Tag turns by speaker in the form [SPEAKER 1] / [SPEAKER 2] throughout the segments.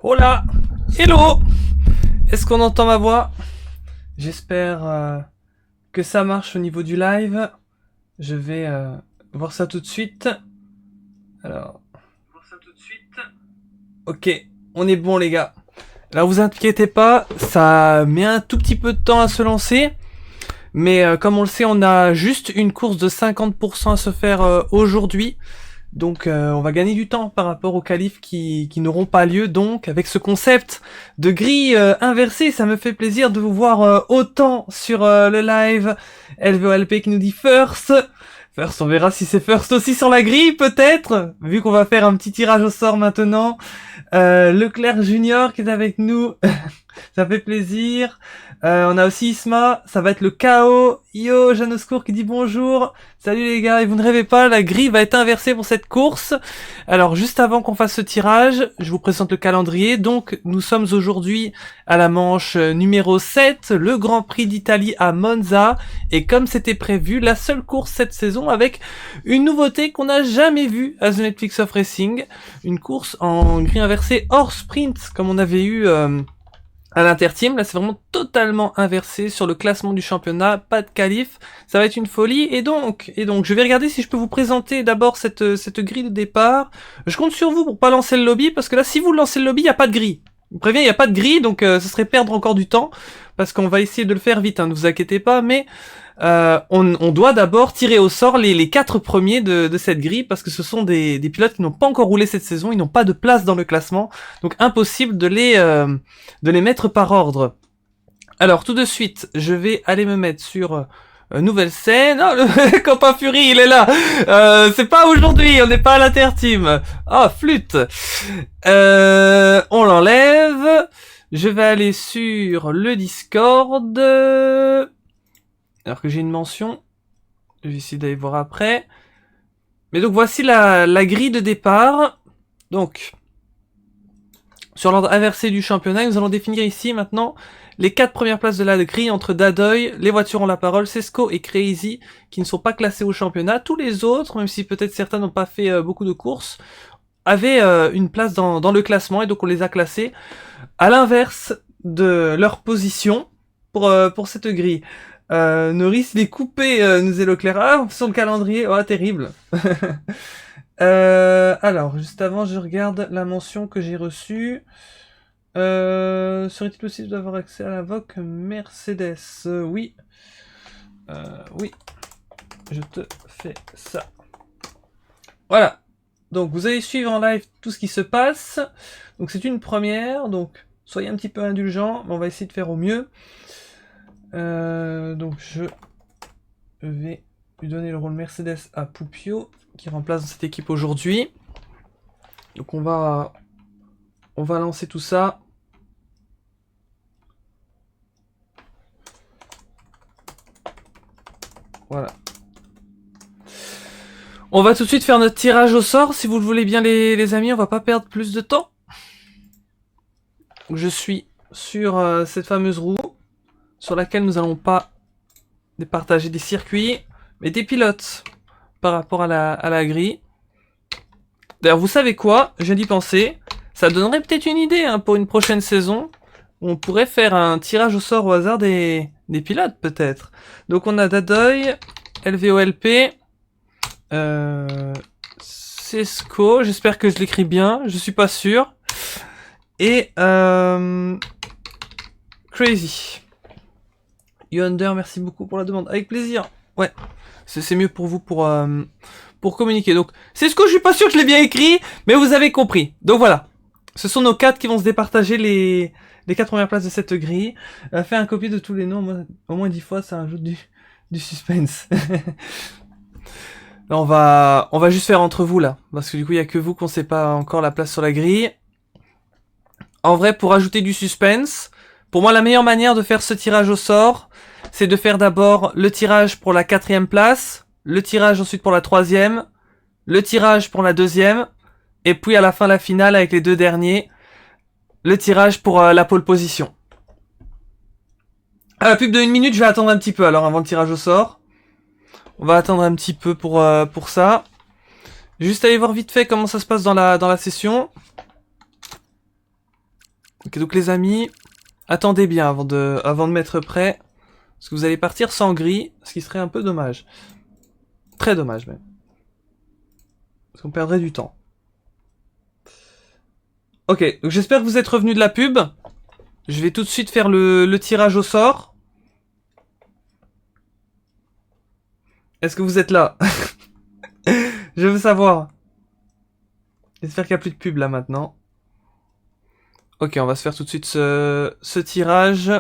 [SPEAKER 1] Oh là! Hello! Est-ce qu'on entend ma voix? J'espère que ça marche au niveau du live. Je vais voir ça tout de suite. Alors, ok, on est bon les gars. Alors vous inquiétez pas, ça met un tout petit peu de temps à se lancer. Mais comme on le sait, on a juste une course de 50% à se faire aujourd'hui. Donc on va gagner du temps par rapport aux qualifs qui n'auront pas lieu. Donc avec ce concept de grille inversée, ça me fait plaisir de vous voir autant sur le live. LVOLP qui nous dit first. First, on verra si c'est first aussi sur la grille peut-être, vu qu'on va faire un petit tirage au sort maintenant. Leclerc Junior qui est avec nous, ça fait plaisir. On a aussi Isma, ça va être le chaos. Yo, Janoscourt qui dit bonjour. Salut les gars, et vous ne rêvez pas, la grille va être inversée pour cette course. Alors juste avant qu'on fasse ce tirage, je vous présente le calendrier. Donc nous sommes aujourd'hui à la manche numéro 7, le Grand Prix d'Italie à Monza. Et comme c'était prévu, la seule course cette saison avec une nouveauté qu'on n'a jamais vue à The Netflix of Racing. Une course en grille inversée hors sprint, comme on avait eu... à l'interteam, là c'est vraiment totalement inversé sur le classement du championnat, pas de qualif, ça va être une folie, et donc, je vais regarder si je peux vous présenter d'abord cette grille de départ. Je compte sur vous pour pas lancer le lobby, parce que là si vous lancez le lobby, il n'y a pas de grille. Je vous préviens, il n'y a pas de grille, donc ce serait perdre encore du temps, parce qu'on va essayer de le faire vite, hein, ne vous inquiétez pas, mais on doit d'abord tirer au sort les 4 premiers de cette grille, parce que ce sont des pilotes qui n'ont pas encore roulé cette saison, ils n'ont pas de place dans le classement, donc impossible de les mettre par ordre. Alors tout de suite, je vais aller me mettre sur nouvelle scène. Oh, le Copain Fury, il est là. C'est pas aujourd'hui, on n'est pas à l'interteam. Oh, flûte. On l'enlève. Je vais aller sur le Discord. Alors que j'ai une mention. Je vais essayer d'aller voir après. Mais donc voici la grille de départ. Donc, sur l'ordre inversé du championnat, nous allons définir ici maintenant les 4 premières places de la grille entre Dadoy, les voitures ont la parole, Sesco et Crazy qui ne sont pas classés au championnat. Tous les autres, même si peut-être certains n'ont pas fait beaucoup de courses, avaient une place dans le classement et donc on les a classés à l'inverse de leur position pour cette grille. Norris, il est coupé, nous est Leclerc. Ah, sur le calendrier, oh, terrible. Alors, juste avant, je regarde la mention que j'ai reçue. Serait-il possible d'avoir accès à la VOC Mercedes? Oui. Oui. Je te fais ça. Voilà. Donc, vous allez suivre en live tout ce qui se passe. Donc, c'est une première. Donc, soyez un petit peu indulgents, mais on va essayer de faire au mieux. Donc, je vais lui donner le rôle Mercedes à Poupio, qui remplace dans cette équipe aujourd'hui. Donc, on va lancer tout ça. Voilà. On va tout de suite faire notre tirage au sort, si vous le voulez bien les amis, on va pas perdre plus de temps. Je suis sur cette fameuse roue, sur laquelle nous allons pas départager des circuits, mais des pilotes par rapport à la grille. D'ailleurs, vous savez quoi? Je viens d'y penser. Ça donnerait peut-être une idée hein, pour une prochaine saison. On pourrait faire un tirage au sort au hasard des pilotes, peut-être. Donc on a Dadoy, LVOLP, Sesco, j'espère que je l'écris bien, je suis pas sûr. Et Crazy. Yonder, merci beaucoup pour la demande. Avec plaisir. Ouais, c'est mieux pour vous pour communiquer. Donc, Sesco, je suis pas sûr que je l'ai bien écrit, mais vous avez compris. Donc voilà. Ce sont nos 4 qui vont se départager les 4 premières places de cette grille. Fait un copier de tous les noms, au moins 10 fois, ça rajoute du suspense. Là, on va juste faire entre vous, là. Parce que du coup, il y a que vous qu'on sait pas encore la place sur la grille. En vrai, pour ajouter du suspense, pour moi, la meilleure manière de faire ce tirage au sort, c'est de faire d'abord le tirage pour la 4e place, le tirage ensuite pour la 3e, le tirage pour la 2e, et puis à la fin, la finale avec les 2 derniers, le tirage pour la pole position. À la pub de 1 minute, je vais attendre un petit peu alors avant le tirage au sort. On va attendre un petit peu pour ça. Juste aller voir vite fait comment ça se passe dans la session. Ok, donc les amis, attendez bien avant de mettre prêt. Parce que vous allez partir sans gris, ce qui serait un peu dommage. Très dommage même. Parce qu'on perdrait du temps. Ok, donc j'espère que vous êtes revenus de la pub. Je vais tout de suite faire le tirage au sort. Est-ce que vous êtes là? Je veux savoir. J'espère qu'il n'y a plus de pub là maintenant. Ok, on va se faire tout de suite ce tirage.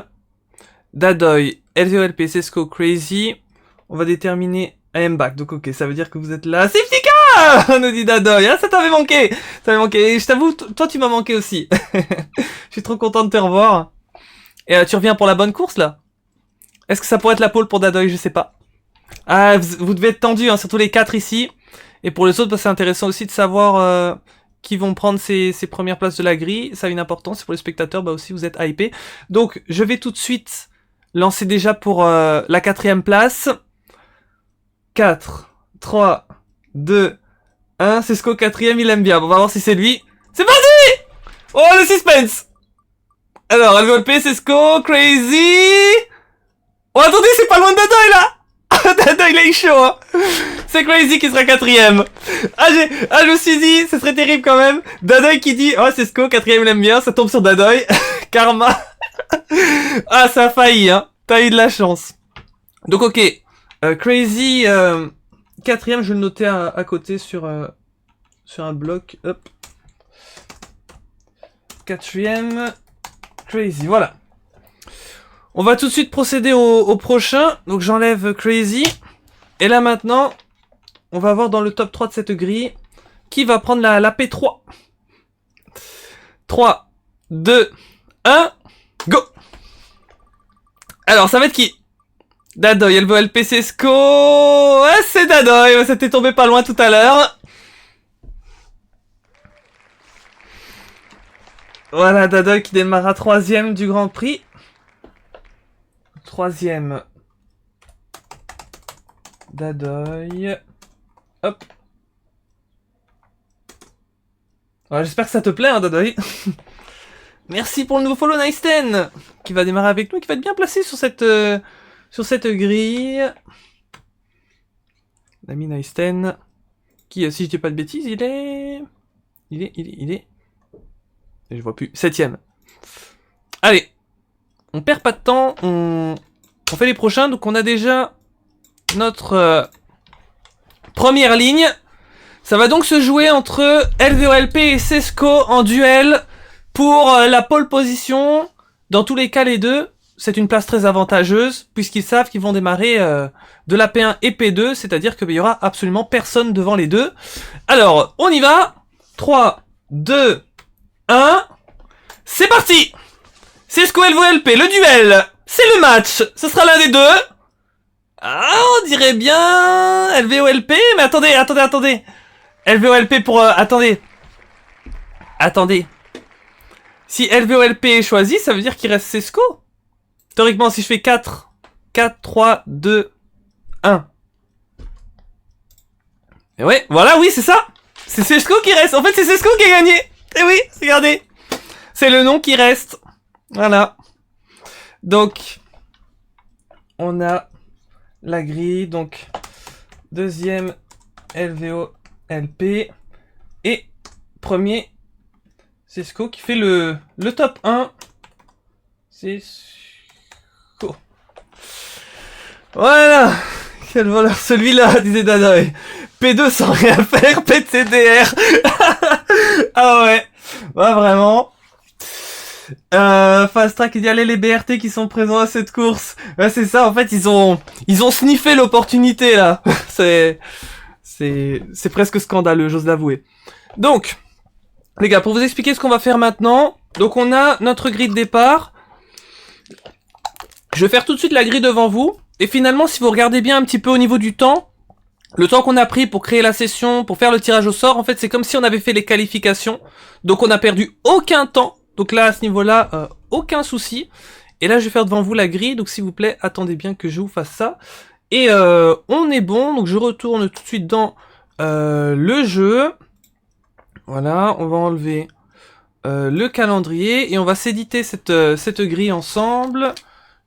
[SPEAKER 1] Dadoy, LVOLP, Sesco, Crazy. On va déterminer I'm back. Donc ok, ça veut dire que vous êtes là. Siftika nous dit Dadoy. Ah, ça t'avait manqué. Ça t'avait manqué. Et je t'avoue, toi tu m'as manqué aussi. Je suis trop content de te revoir. Et tu reviens pour la bonne course là? Est-ce que ça pourrait être la pole pour Dadoy? Je sais pas. Ah, vous devez être tendu, hein, surtout les 4 ici. Et pour les autres, bah, c'est intéressant aussi de savoir qui vont prendre ces premières places de la grille. Ça a une importance. Et pour les spectateurs, bah aussi vous êtes hypés. Donc je vais tout de suite lancer déjà pour la 4e place. 4, 3, 2, 1. Sesco 4e, il aime bien. Bon, on va voir si c'est lui. C'est parti! Oh, le suspense! Alors, LVOLP, Sesco, Crazy... Oh, attendez, c'est pas loin de Dadoy, là! Dadoy, il est chaud, hein. C'est Crazy qui sera 4e. Je me suis dit, ce serait terrible quand même. Dadoy qui dit, oh, Sesco, 4e, il aime bien, ça tombe sur Dadoy. Karma. Ah, ça a failli, hein. T'as eu de la chance. Donc, ok. Crazy, 4e, je vais le noter à côté sur un bloc. Hop. 4e, Crazy, voilà. On va tout de suite procéder au prochain. Donc j'enlève Crazy. Et là maintenant, on va voir dans le top 3 de cette grille qui va prendre la P3. 3, 2, 1, go! Alors ça va être qui? Dadoy, LVOLP, Sesco. Ouais, c'est Dadoy, c'était tombé pas loin tout à l'heure. Voilà, Dadoy qui démarra 3e du Grand Prix. 3e. Dadoy. Hop. Ouais, j'espère que ça te plaît, hein, Dadoy. Merci pour le nouveau follow, Nice10, qui va démarrer avec nous, qui va être bien placé sur cette grille. L'ami Nice10, qui, si je dis pas de bêtises, il est... Je vois plus. 7e. Allez. On perd pas de temps, on fait les prochains, donc on a déjà notre première ligne. Ça va donc se jouer entre LVOLP et Sesco en duel pour la pole position. Dans tous les cas, les deux, c'est une place très avantageuse, puisqu'ils savent qu'ils vont démarrer de la P1 et P2, c'est-à-dire qu'il y aura absolument personne devant les deux. Alors, on y va. 3, 2, 1, c'est parti! Sesco LVOLP, le duel, c'est le match, ce sera l'un des deux. Ah, on dirait bien LVOLP, mais attendez. LVOLP pour... attendez. Si LVOLP est choisi, ça veut dire qu'il reste Sesco. Théoriquement, si je fais 4, 3, 2, 1. Et ouais, voilà, oui, c'est ça. C'est Sesco qui reste. En fait, c'est Sesco qui a gagné. Et oui, regardez. C'est le nom qui reste. Voilà. Donc, on a la grille. Donc, 2e LVOLP. Et premier, Sesco qui fait le top 1. Sesco. Voilà. Quel voleur celui-là, disait Dadoy. P2 sans rien faire, PTDR. Ah ouais. Ouais, vraiment. Fast Track, il dit allez les BRT qui sont présents à cette course. Ouais, c'est ça, en fait, ils ont sniffé l'opportunité, là. c'est presque scandaleux, j'ose l'avouer. Donc, les gars, pour vous expliquer ce qu'on va faire maintenant, donc on a notre grille de départ. Je vais faire tout de suite la grille devant vous. Et finalement, si vous regardez bien un petit peu au niveau du temps, le temps qu'on a pris pour créer la session, pour faire le tirage au sort, en fait, c'est comme si on avait fait les qualifications. Donc, on n'a perdu aucun temps. Donc là, à ce niveau-là, aucun souci. Et là, je vais faire devant vous la grille. Donc, s'il vous plaît, attendez bien que je vous fasse ça. Et on est bon. Donc, je retourne tout de suite dans le jeu. Voilà, on va enlever le calendrier et on va s'éditer cette grille ensemble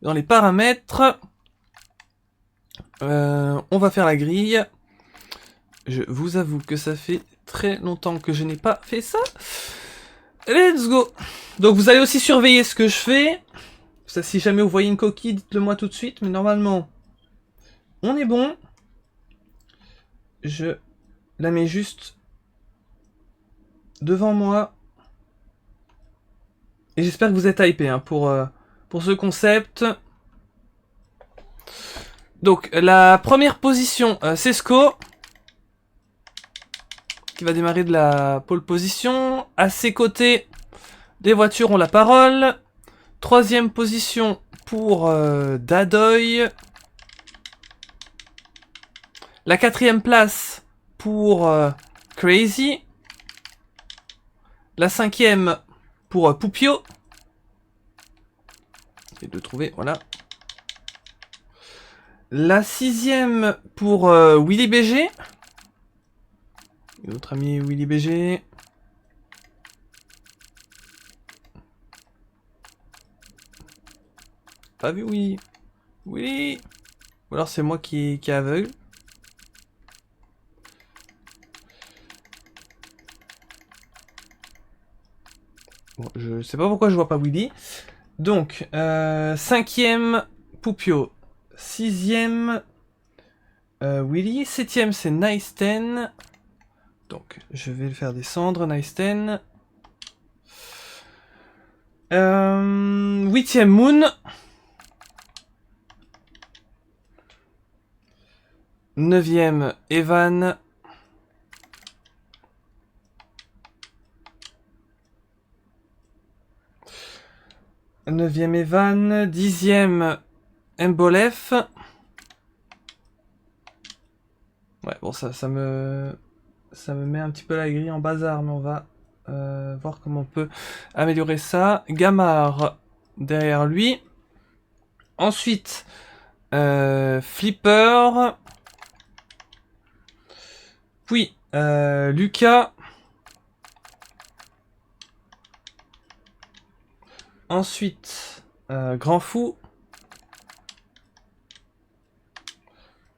[SPEAKER 1] dans les paramètres. On va faire la grille. Je vous avoue que ça fait très longtemps que je n'ai pas fait ça. Let's go. Donc vous allez aussi surveiller ce que je fais. Ça, si jamais vous voyez une coquille, dites-le moi tout de suite. Mais normalement, on est bon. Je la mets juste devant moi. Et j'espère que vous êtes hypés hein, pour ce concept. Donc la première position, c'est Sco. Qui va démarrer de la pole position. À ses côtés, les voitures ont la parole. Troisième position pour Dadoy. La quatrième place pour Crazy. La cinquième pour Poupio. J'essaie de le trouver, voilà. La sixième pour Willy BG. Notre ami Willy BG. Pas vu, oui. Oui. Ou alors c'est moi qui est aveugle. Bon, je sais pas pourquoi je vois pas Willy. Donc, cinquième, Poupio. Sixième, Willy. Septième, c'est Nice 10. Donc, je vais le faire descendre, Nice 10. Huitième, Moon. Neuvième, Evan. Neuvième, Evan. Dixième, Mbolef. Ouais, bon, ça me met un petit peu la grille en bazar, mais on va voir comment on peut améliorer ça. Gamar derrière lui. Ensuite, Flipper. Puis, Lucas. Ensuite, Grand Fou.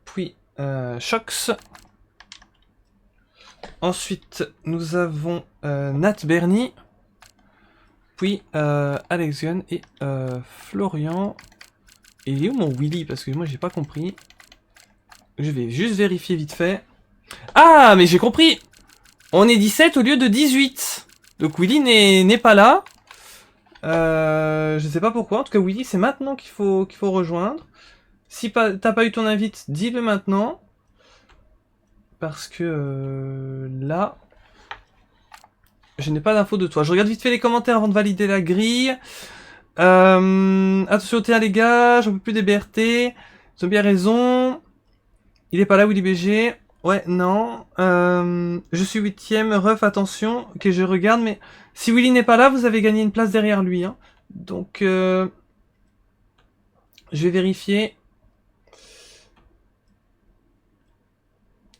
[SPEAKER 1] Puis, Shox. Ensuite, nous avons Nat Bernie. Puis, Alex Gunn et Florian. Et il est où mon Willy? Parce que moi, j'ai pas compris. Je vais juste vérifier vite fait. Ah, mais j'ai compris! On est 17 au lieu de 18. Donc Willy n'est pas là. Je sais pas pourquoi. En tout cas, Willy, c'est maintenant qu'il faut rejoindre. Si t'as pas eu ton invite, dis-le maintenant. Parce que là, je n'ai pas d'infos de toi. Je regarde vite fait les commentaires avant de valider la grille. Attention au T1 les gars, j'en peux plus des BRT. Ils ont bien raison. Il est pas là, Willy BG. Ouais, non. Je suis 8ème, ref, attention. Ok, je regarde, mais si Willy n'est pas là, vous avez gagné une place derrière lui. Hein. Donc, je vais vérifier.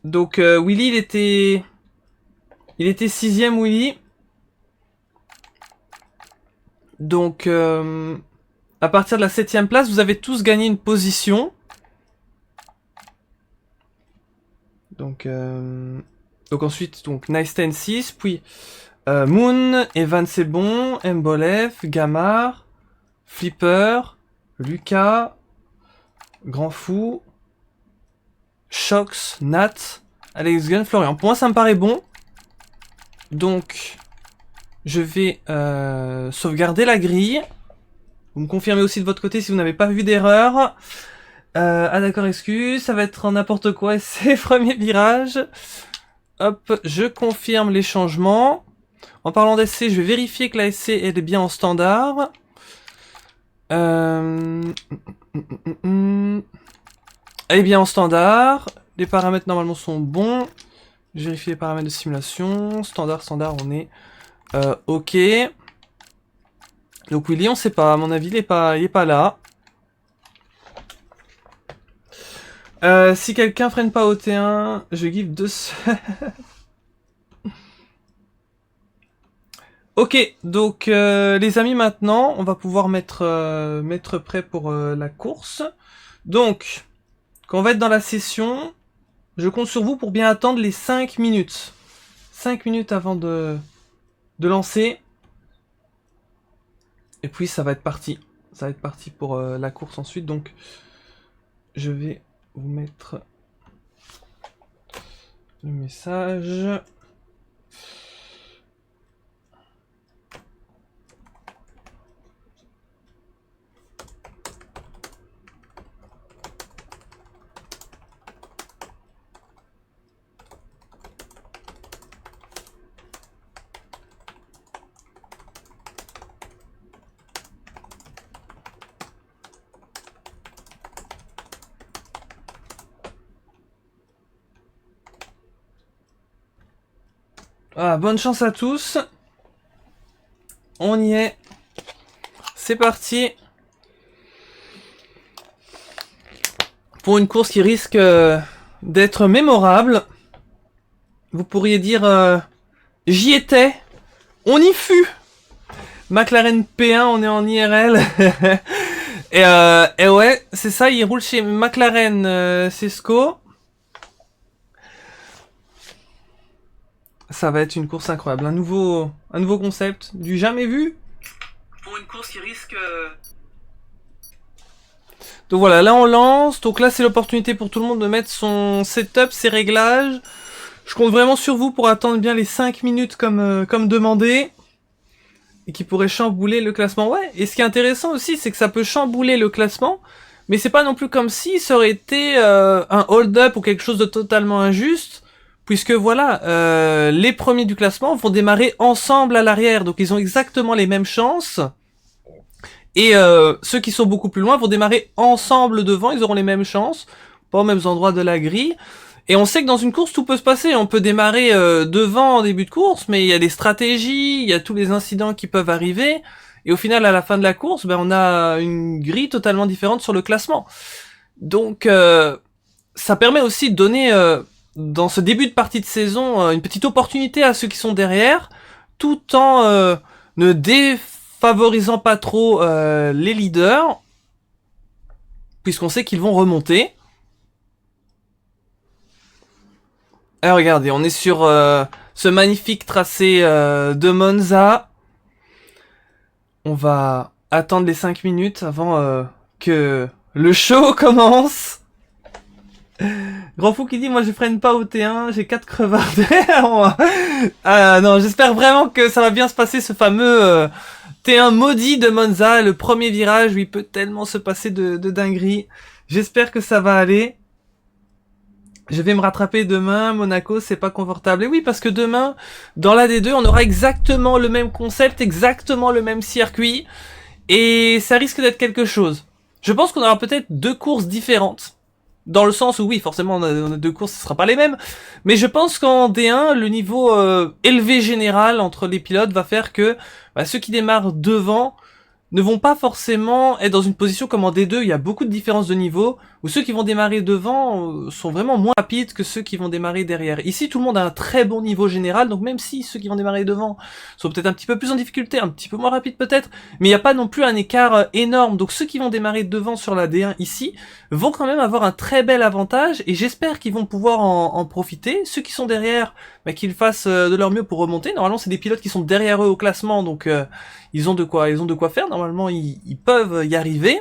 [SPEAKER 1] Donc, Willy, il était 6ème, Willy. Donc, à partir de la 7ème place, vous avez tous gagné une position. Donc ensuite, donc Nice 10 6, puis Moon, Evan c'est bon, Mbolef, Gamar, Flipper, Lucas, Grand Fou, Shox, Nat, Alex Gunn, Florian. Pour moi, ça me paraît bon. Donc, je vais sauvegarder la grille. Vous me confirmez aussi de votre côté si vous n'avez pas vu d'erreur. Ah d'accord, excuse, ça va être en n'importe quoi et c'est premier virage. Hop, je confirme les changements. En parlant d'essai, je vais vérifier que la SC elle est bien en standard. Elle est bien en standard. Les paramètres normalement sont bons. Je vérifie les paramètres de simulation. Standard, on est ok. Donc Willy, on sait pas, à mon avis, il est pas là. Si quelqu'un freine pas au T1, je give 2. Ok, donc les amis, maintenant, on va pouvoir mettre prêt pour la course. Donc, quand on va être dans la session, je compte sur vous pour bien attendre les 5 minutes. 5 minutes avant de lancer. Et puis ça va être parti. Ça va être parti pour la course ensuite. Donc, je vais vous mettre le message. Ah, bonne chance à tous. On y est. C'est parti. Pour une course qui risque d'être mémorable. Vous pourriez dire j'y étais. On y fut. McLaren P1, on est en IRL. et ouais, c'est ça, il roule chez McLaren Sesco. Ça va être une course incroyable. Un nouveau concept, du jamais vu. Pour une course qui risque... Donc voilà, là on lance. Donc là c'est l'opportunité pour tout le monde de mettre son setup, ses réglages. Je compte vraiment sur vous pour attendre bien les 5 minutes comme demandé. Et qui pourrait chambouler le classement. Ouais, et ce qui est intéressant aussi, c'est que ça peut chambouler le classement. Mais c'est pas non plus comme si ça aurait été un hold-up ou quelque chose de totalement injuste. Puisque voilà, les premiers du classement vont démarrer ensemble à l'arrière. Donc ils ont exactement les mêmes chances. Et ceux qui sont beaucoup plus loin vont démarrer ensemble devant. Ils auront les mêmes chances. Pas aux mêmes endroits de la grille. Et on sait que dans une course, tout peut se passer. On peut démarrer devant en début de course, mais il y a des stratégies, il y a tous les incidents qui peuvent arriver. Et au final, à la fin de la course, ben, on a une grille totalement différente sur le classement. Donc, ça permet aussi de donner, dans ce début de partie de saison, une petite opportunité à ceux qui sont derrière, tout en ne défavorisant pas trop les leaders, puisqu'on sait qu'ils vont remonter. Alors regardez, on est sur ce magnifique tracé de Monza. On va attendre les 5 minutes avant que le show commence. Grand Fou qui dit, moi je freine pas au T1, j'ai 4 crevards derrière moi. Ah non, j'espère vraiment que ça va bien se passer, ce fameux T1 maudit de Monza, le premier virage où il peut tellement se passer de dinguerie. J'espère que ça va aller. Je vais me rattraper demain, Monaco, c'est pas confortable. Et oui, parce que demain, dans la D2, on aura exactement le même concept, exactement le même circuit, et ça risque d'être quelque chose. Je pense qu'on aura peut-être 2 courses différentes, dans le sens où oui, forcément, on a 2 courses, ce sera pas les mêmes, mais je pense qu'en D1, le niveau élevé général entre les pilotes va faire que ceux qui démarrent devant ne vont pas forcément être dans une position comme en D2, il y a beaucoup de différences de niveau, où ceux qui vont démarrer devant sont vraiment moins rapides que ceux qui vont démarrer derrière. Ici, tout le monde a un très bon niveau général, donc même si ceux qui vont démarrer devant sont peut-être un petit peu plus en difficulté, un petit peu moins rapides peut-être, mais il n'y a pas non plus un écart énorme, donc ceux qui vont démarrer devant sur la D1 ici vont quand même avoir un très bel avantage, et j'espère qu'ils vont pouvoir en profiter. Ceux qui sont derrière, qu'ils fassent de leur mieux pour remonter. Normalement, c'est des pilotes qui sont derrière eux au classement, donc ils ont de quoi faire. Normalement, ils peuvent y arriver.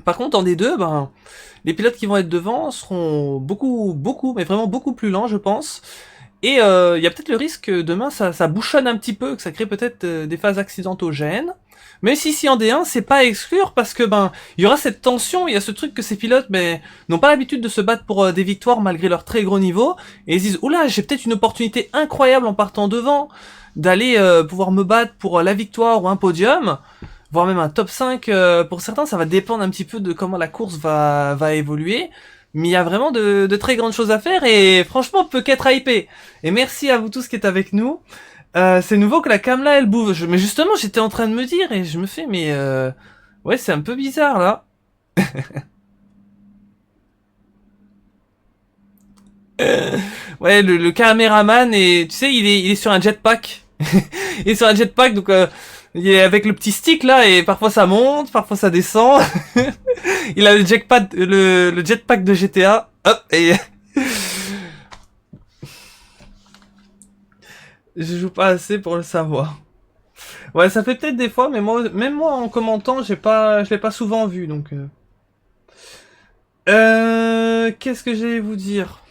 [SPEAKER 1] Par contre, en D2, les pilotes qui vont être devant seront beaucoup, mais vraiment beaucoup plus lents, je pense. Et il y a peut-être le risque que demain, ça bouchonne un petit peu, que ça crée peut-être des phases accidentogènes. Même si en D1, c'est pas à exclure, parce que il y aura cette tension, il y a ce truc que ces pilotes n'ont pas l'habitude de se battre pour des victoires malgré leur très gros niveau, et ils se disent oula, j'ai peut-être une opportunité incroyable en partant devant, d'aller pouvoir me battre pour la victoire ou un podium, voire même un top 5 pour certains. Ça va dépendre un petit peu de comment la course va évoluer, mais il y a vraiment de très grandes choses à faire, et franchement, peut qu'être hypé. Et merci à vous tous qui êtes avec nous. C'est nouveau que la cam là elle bouge. Mais justement, j'étais en train de me dire et je me fais ouais, c'est un peu bizarre là. Ouais, le caméraman, et tu sais, il est sur un jetpack. Et sur un jetpack, donc il est avec le petit stick là, et parfois ça monte, parfois ça descend. Il a le jetpack de GTA. Hop, et... Je joue pas assez pour le savoir. Ouais, ça fait peut-être des fois, mais moi, même moi en commentant, je l'ai pas souvent vu, donc... Qu'est-ce que j'allais vous dire?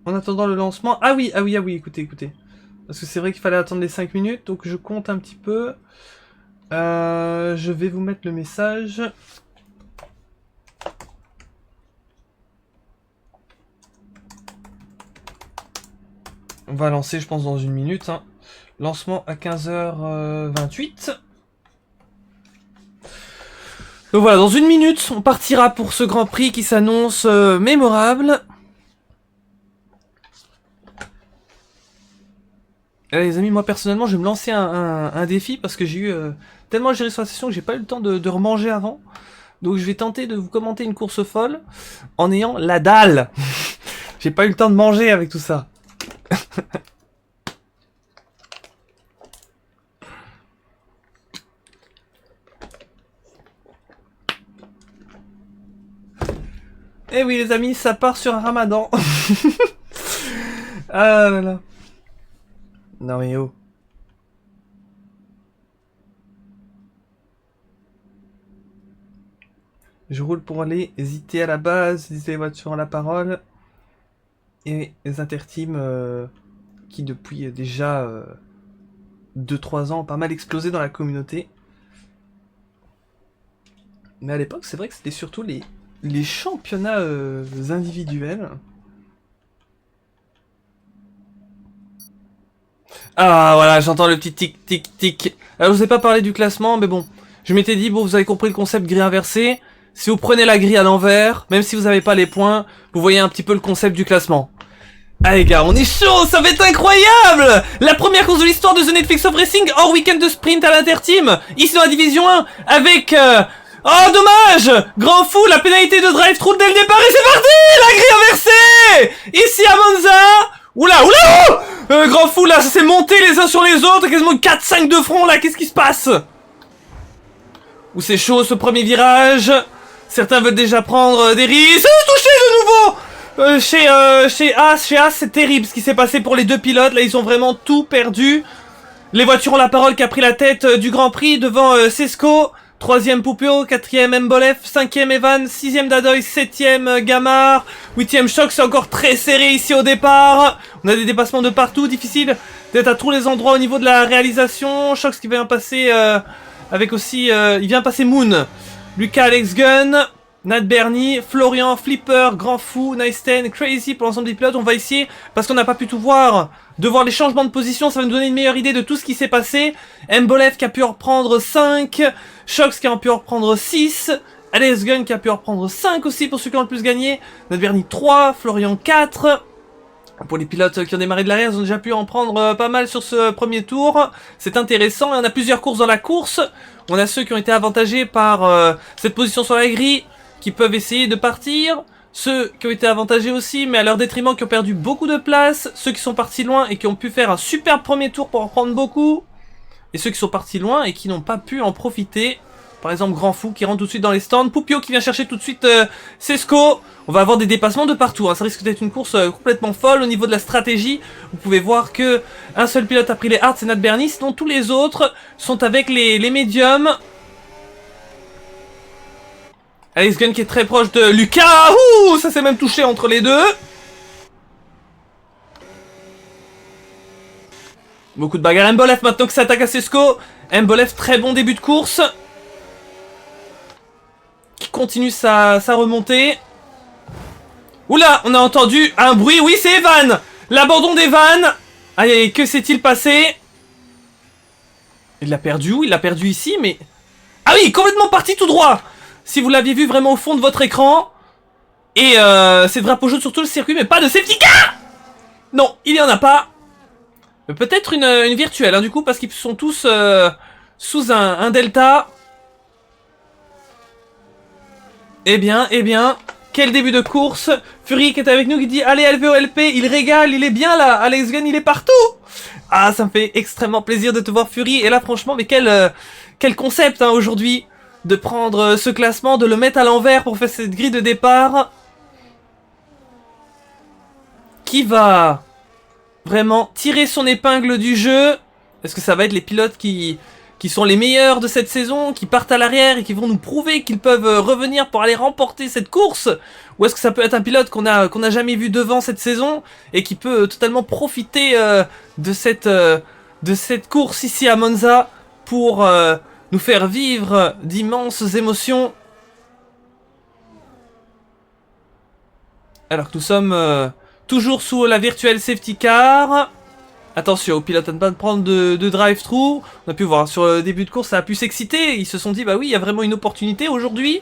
[SPEAKER 1] En attendant le lancement... Ah oui, écoutez. Parce que c'est vrai qu'il fallait attendre les 5 minutes, donc je compte un petit peu. Je vais vous mettre le message. On va lancer, je pense, dans une minute. Hein. Lancement à 15h28. Donc voilà, dans une minute, on partira pour ce Grand Prix qui s'annonce mémorable. Les amis, moi personnellement, je vais me lancer un défi parce que j'ai eu tellement géré sur la session que j'ai pas eu le temps de remanger avant. Donc je vais tenter de vous commenter une course folle en ayant la dalle. J'ai pas eu le temps de manger avec tout ça. Eh oui les amis, ça part sur un ramadan. Ah là là. Non mais oh. Je roule pour aller hésiter à la base, hésiter les voitures à la parole. Et les interteams qui depuis déjà 2-3 ans ont pas mal explosé dans la communauté. Mais à l'époque, c'est vrai que c'était surtout les championnats individuels. Ah voilà, j'entends le petit tic tic tic. Alors je vous ai pas parlé du classement, mais bon. Je m'étais dit, bon, vous avez compris le concept grille inversée. Si vous prenez la grille à l'envers, même si vous n'avez pas les points, vous voyez un petit peu le concept du classement. Ah les gars, on est chaud, ça va être incroyable! La première course de l'histoire de The Netflix of Racing hors week-end de sprint à l'interteam, ici dans la division 1, avec... Oh dommage! Grand fou, la pénalité de drive-through dès le départ et c'est parti! La grille inversée! Ici à Monza! Oula! Grand fou là, ça s'est monté les uns sur les autres, quasiment 4-5 de front là, qu'est-ce qui se passe? Ouh c'est chaud ce premier virage. Certains veulent déjà prendre des risques. Touché de nouveau! Chez As, c'est terrible ce qui s'est passé pour les deux pilotes. Là, ils ont vraiment tout perdu. Les voitures ont la parole qui a pris la tête du Grand Prix devant Sesco. 3ème Poupio, 4ème Mbolef, 5ème Evan, 6ème Dadoy, 7ème Gamar, 8ème Choc, c'est encore très serré ici au départ. On a des dépassements de partout, difficile d'être à tous les endroits au niveau de la réalisation. Choc qui vient passer avec aussi... il vient passer Moon, Lucas Alex Gun, Nat Bernie, Florian, Flipper, Grand Fou, Nice Ten, Crazy pour l'ensemble des pilotes. On va essayer, parce qu'on n'a pas pu tout voir, de voir les changements de position. Ça va nous donner une meilleure idée de tout ce qui s'est passé. Mbolef qui a pu en reprendre 5, Shox qui a pu en reprendre 6, Alex Gun qui a pu en reprendre 5 aussi pour ceux qui ont le plus gagné, Nat Bernie 3, Florian 4. Pour les pilotes qui ont démarré de l'arrière, ils ont déjà pu en prendre pas mal sur ce premier tour. C'est intéressant, et on a plusieurs courses dans la course. On a ceux qui ont été avantagés par cette position sur la grille, qui peuvent essayer de partir. Ceux qui ont été avantagés aussi, mais à leur détriment, qui ont perdu beaucoup de place. Ceux qui sont partis loin et qui ont pu faire un super premier tour pour en prendre beaucoup. Et ceux qui sont partis loin et qui n'ont pas pu en profiter. Par exemple, Grand Fou qui rentre tout de suite dans les stands. Poupio qui vient chercher tout de suite Sesco. On va avoir des dépassements de partout. Hein. Ça risque d'être une course complètement folle au niveau de la stratégie. Vous pouvez voir que un seul pilote a pris les hards, c'est Nat Bernie. Sinon, tous les autres sont avec les médiums. Alex Gun qui est très proche de Lucas. Ouh, ça s'est même touché entre les deux. Beaucoup de bagarres. Mbolef maintenant qui s'attaque à Sesco. Mbolef, très bon début de course. Qui continue sa remontée. Oula, on a entendu un bruit. Oui, c'est Evan. L'abandon d'Evan. Allez, que s'est-il passé? Il l'a perdu où? Il l'a perdu ici, mais... Ah oui, complètement parti tout droit. Si vous l'aviez vu vraiment au fond de votre écran. Et c'est drapeau jaune sur tout le circuit, mais pas de safety car. Non, il n'y en a pas. Peut-être une virtuelle, hein, du coup, parce qu'ils sont tous sous un delta. Eh bien, quel début de course. Fury qui est avec nous qui dit, allez LVOLP, il régale, il est bien là. Alex Gun, il est partout. Ah, ça me fait extrêmement plaisir de te voir, Fury. Et là, franchement, mais quel concept hein, aujourd'hui de prendre ce classement, de le mettre à l'envers pour faire cette grille de départ. Qui va vraiment tirer son épingle du jeu? Est-ce que ça va être les pilotes qui sont les meilleurs de cette saison, qui partent à l'arrière et qui vont nous prouver qu'ils peuvent revenir pour aller remporter cette course? Ou est-ce que ça peut être un pilote qu'on a jamais vu devant cette saison et qui peut totalement profiter de cette course ici à Monza pour nous faire vivre d'immenses émotions? Alors que nous sommes toujours sous la virtuelle safety car. Attention aux pilotes à ne pas prendre de drive-thru. On a pu voir sur le début de course, ça a pu s'exciter. Ils se sont dit, bah oui, il y a vraiment une opportunité aujourd'hui.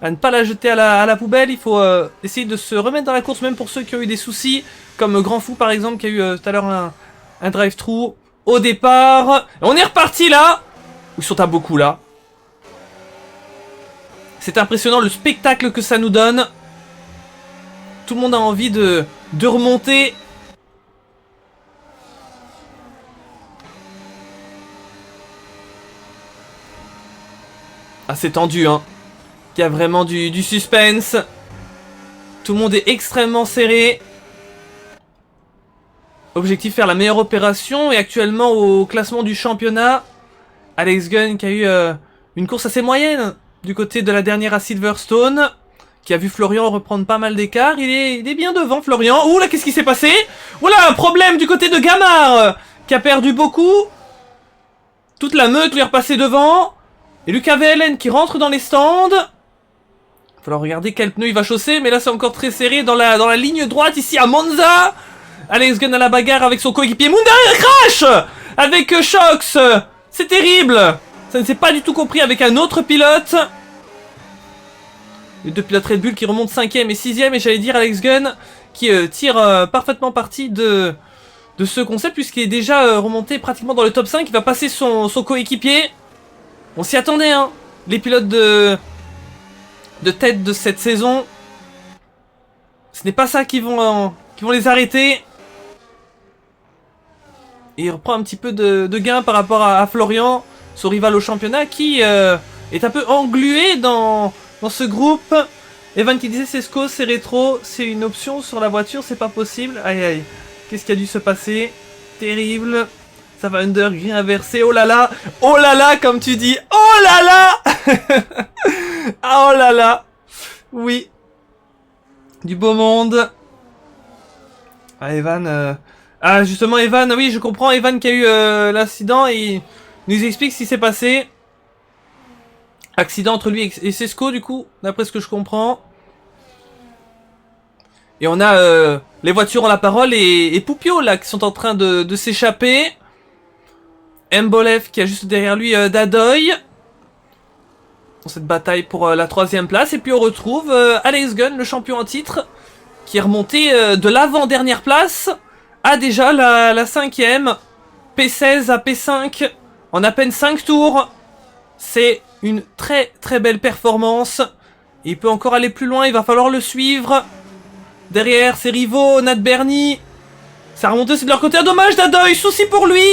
[SPEAKER 1] À ne pas la jeter à la poubelle. Il faut essayer de se remettre dans la course, même pour ceux qui ont eu des soucis. Comme Grand Fou par exemple, qui a eu tout à l'heure un drive-thru au départ. On est reparti là. Ils sont à beaucoup là. C'est impressionnant le spectacle que ça nous donne. Tout le monde a envie de remonter. Ah, c'est tendu, hein. Il y a vraiment du suspense. Tout le monde est extrêmement serré. Objectif, faire la meilleure opération. Et actuellement, au classement du championnat, Alex Gunn qui a eu une course assez moyenne du côté de la dernière à Silverstone, qui a vu Florian reprendre pas mal d'écart. Il est bien devant, Florian. Ouh là, qu'est-ce qui s'est passé? Oula, un problème du côté de Gamard, qui a perdu beaucoup. Toute la meute lui est repassée devant. Et Lucas VLN qui rentre dans les stands. Il va falloir regarder quel pneu il va chausser. Mais là, c'est encore très serré dans la ligne droite ici à Monza. Alex Gunn à la bagarre avec son coéquipier. Moon derrière crash avec Shox. C'est terrible. Ça ne s'est pas du tout compris avec un autre pilote. Les deux pilotes Red Bull qui remontent 5ème et 6ème. Et j'allais dire Alex Gunn qui tire parfaitement parti de ce concept, puisqu'il est déjà remonté pratiquement dans le top 5. Il va passer son coéquipier. On s'y attendait, hein. Les pilotes de tête de cette saison. Ce n'est pas ça qui vont les arrêter. Et il reprend un petit peu de gain par rapport à Florian, son rival au championnat, qui est un peu englué dans ce groupe. Evan qui disait Sesco, c'est rétro, c'est une option sur la voiture, c'est pas possible. Aïe aïe, qu'est-ce qui a dû se passer? Terrible. Ça va under, grille inversé, oh là là, comme tu dis, oh là là. Ah, oh là là, oui, du beau monde. Ah, Evan, ah justement Evan, oui je comprends, Evan qui a eu l'incident et il nous explique ce qui s'est passé. Accident entre lui et Sesco du coup, d'après ce que je comprends. Et on a les voitures ont la parole et Poupio là qui sont en train de s'échapper. Mbolev qui a juste derrière lui Dadoy. Dans cette bataille pour la 3ème place. Et puis on retrouve Alex Gunn, le champion en titre, qui est remonté de l'avant-dernière place à déjà la 5ème. P16 à P5 en à peine 5 tours. C'est une très très belle performance. Il peut encore aller plus loin, il va falloir le suivre. Derrière ses rivaux, Nat Bernie. Ça a remonté, c'est de leur côté. Dommage Dadoy, souci pour lui.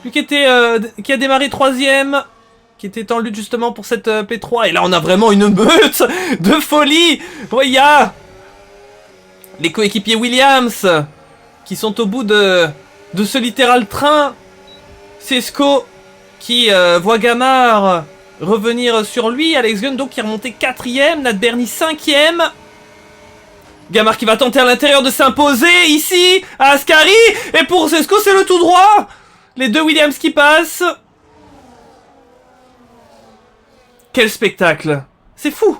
[SPEAKER 1] Lui qui a démarré 3ème, qui était en lutte justement pour cette P3. Et là on a vraiment une meute de folie. Il y a les coéquipiers Williams qui sont au bout de ce littéral train. Sesco qui voit Gamard revenir sur lui. Alex Gunn donc qui est remonté 4ème. Nat Bernie 5ème. Gamard qui va tenter à l'intérieur de s'imposer ici à Ascari. Et pour Sesco c'est le tout droit. Les deux Williams qui passent. Quel spectacle. C'est fou.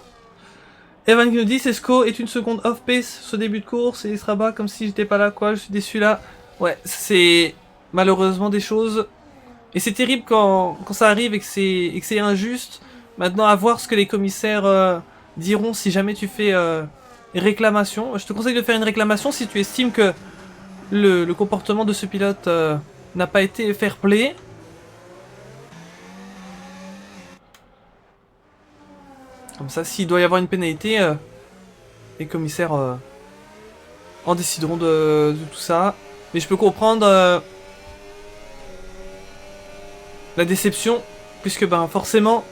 [SPEAKER 1] Evan qui nous dit Sesco est une seconde off-pace ce début de course et il se rabat comme si j'étais pas là quoi. Je suis déçu là. Ouais, c'est malheureusement des choses. Et c'est terrible quand ça arrive et que c'est injuste. Maintenant à voir ce que les commissaires diront si jamais tu fais réclamation. Je te conseille de faire une réclamation si tu estimes que le comportement de ce pilote n'a pas été fair play. Comme ça, s'il doit y avoir une pénalité, les commissaires en décideront de tout ça. Mais je peux comprendre la déception, puisque ben forcément,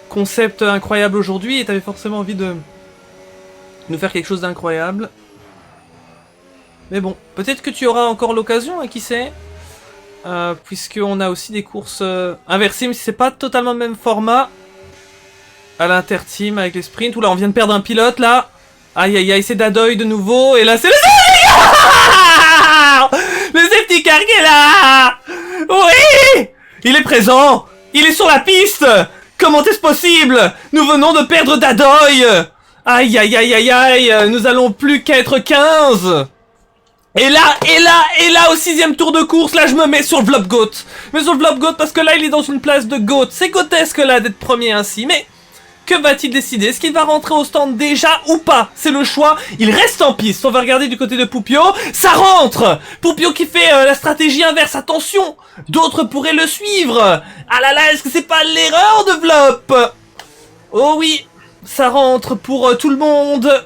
[SPEAKER 1] concept incroyable aujourd'hui, et t'avais forcément envie de nous faire quelque chose d'incroyable. Mais bon, peut-être que tu auras encore l'occasion, hein, qui sait, puisqu'on a aussi des courses inversées, mais c'est pas totalement le même format. À l'inter-team avec les sprints, où là on vient de perdre un pilote là. Aïe aïe aïe, c'est Dadoy de nouveau, et là c'est le safety car. Le safety car qui est là. Oui, il est présent, il est sur la piste. Comment est-ce possible? Nous venons de perdre Dadoy. Aïe aïe aïe aïe aïe, nous allons plus qu'à être 15. Et là, au 6ème tour de course, là je me mets sur le Vlog Goat. Mais sur le Vlog Goat parce que là il est dans une place de Goat. C'est grotesque là d'être premier ainsi, mais que va-t-il décider? Est-ce qu'il va rentrer au stand déjà ou pas? C'est le choix, il reste en piste. On va regarder du côté de Poupio, ça rentre. Poupio qui fait la stratégie inverse, attention. D'autres pourraient le suivre. Ah là là, est-ce que c'est pas l'erreur de Vlop? Oh oui, ça rentre pour tout le monde.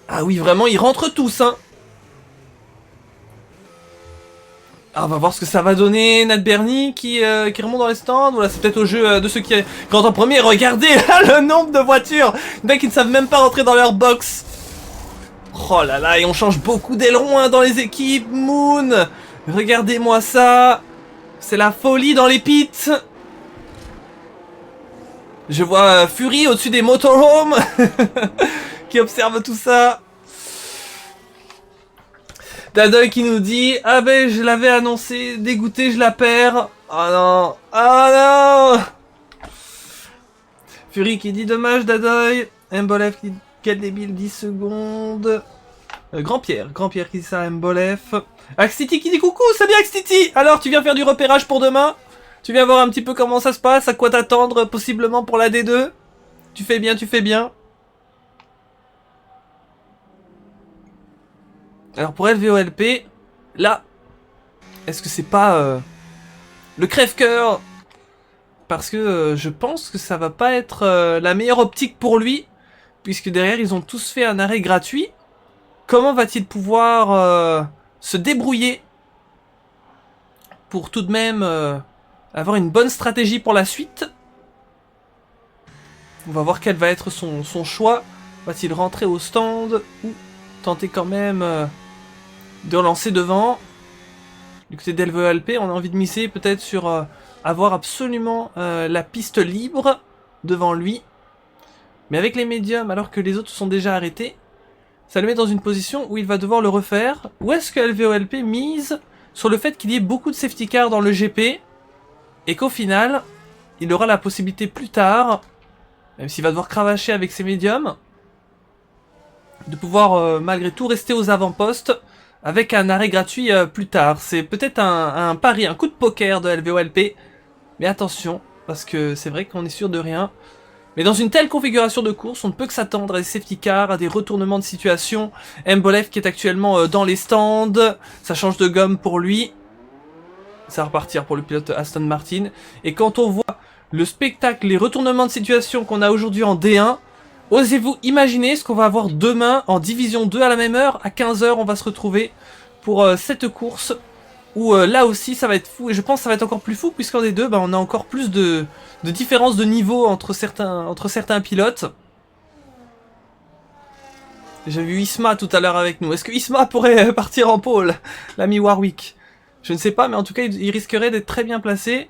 [SPEAKER 1] Ah oui, vraiment, ils rentrent tous, hein. Ah, on va voir ce que ça va donner. Nat Bernie qui remonte dans les stands. Voilà, c'est peut-être au jeu de ceux qui rentrent en premier. Regardez là, le nombre de voitures. Il y en a qui ne savent même pas rentrer dans leur box. Oh là là, et on change beaucoup d'ailerons, hein, dans les équipes. Moon, regardez-moi ça. C'est la folie dans les pits. Je vois Fury au-dessus des motorhomes qui observe tout ça. Dadoy qui nous dit: ah ben je l'avais annoncé, dégoûté, je la perds. Oh non, oh non. Fury qui dit: dommage Dadoy. Mbolef qui dit: quel débile, 10 secondes. Grand-Pierre qui dit ça, Mbolef. Axtiti qui dit: coucou, salut Axtiti. Alors tu viens faire du repérage pour demain? Tu viens voir un petit peu comment ça se passe, à quoi t'attendre possiblement pour la D2? Tu fais bien, tu fais bien. Alors pour LVOLP, là, est-ce que c'est pas le crève-cœur? Parce que je pense que ça va pas être la meilleure optique pour lui, puisque derrière ils ont tous fait un arrêt gratuit. Comment va-t-il pouvoir se débrouiller pour tout de même avoir une bonne stratégie pour la suite? On va voir quel va être son choix. Va-t-il rentrer au stand ou tenter quand même de relancer devant? Du côté d'LVELP, on a envie de miser peut-être sur avoir absolument la piste libre devant lui. Mais avec les médiums, alors que les autres sont déjà arrêtés, ça le met dans une position où il va devoir le refaire. Ou est-ce que LVELP mise sur le fait qu'il y ait beaucoup de safety cars dans le GP et qu'au final, il aura la possibilité plus tard, même s'il va devoir cravacher avec ses médiums, de pouvoir malgré tout rester aux avant-postes avec un arrêt gratuit plus tard. C'est peut-être un pari, un coup de poker de LVOLP. Mais attention, parce que c'est vrai qu'on est sûr de rien. Mais dans une telle configuration de course, on ne peut que s'attendre à des safety cars, à des retournements de situation. Mbolef qui est actuellement dans les stands, ça change de gomme pour lui. Ça va repartir pour le pilote Aston Martin. Et quand on voit le spectacle, les retournements de situation qu'on a aujourd'hui en D1, osez-vous imaginer ce qu'on va avoir demain en Division 2 à la même heure? À 15 h, on va se retrouver pour cette course où là aussi ça va être fou. Et je pense que ça va être encore plus fou puisqu'en D2, on a encore plus de différence de niveau entre certains pilotes. J'ai vu Isma tout à l'heure avec nous. Est-ce que Isma pourrait partir en pôle, l'ami Warwick? Je ne sais pas, mais en tout cas, il risquerait d'être très bien placé.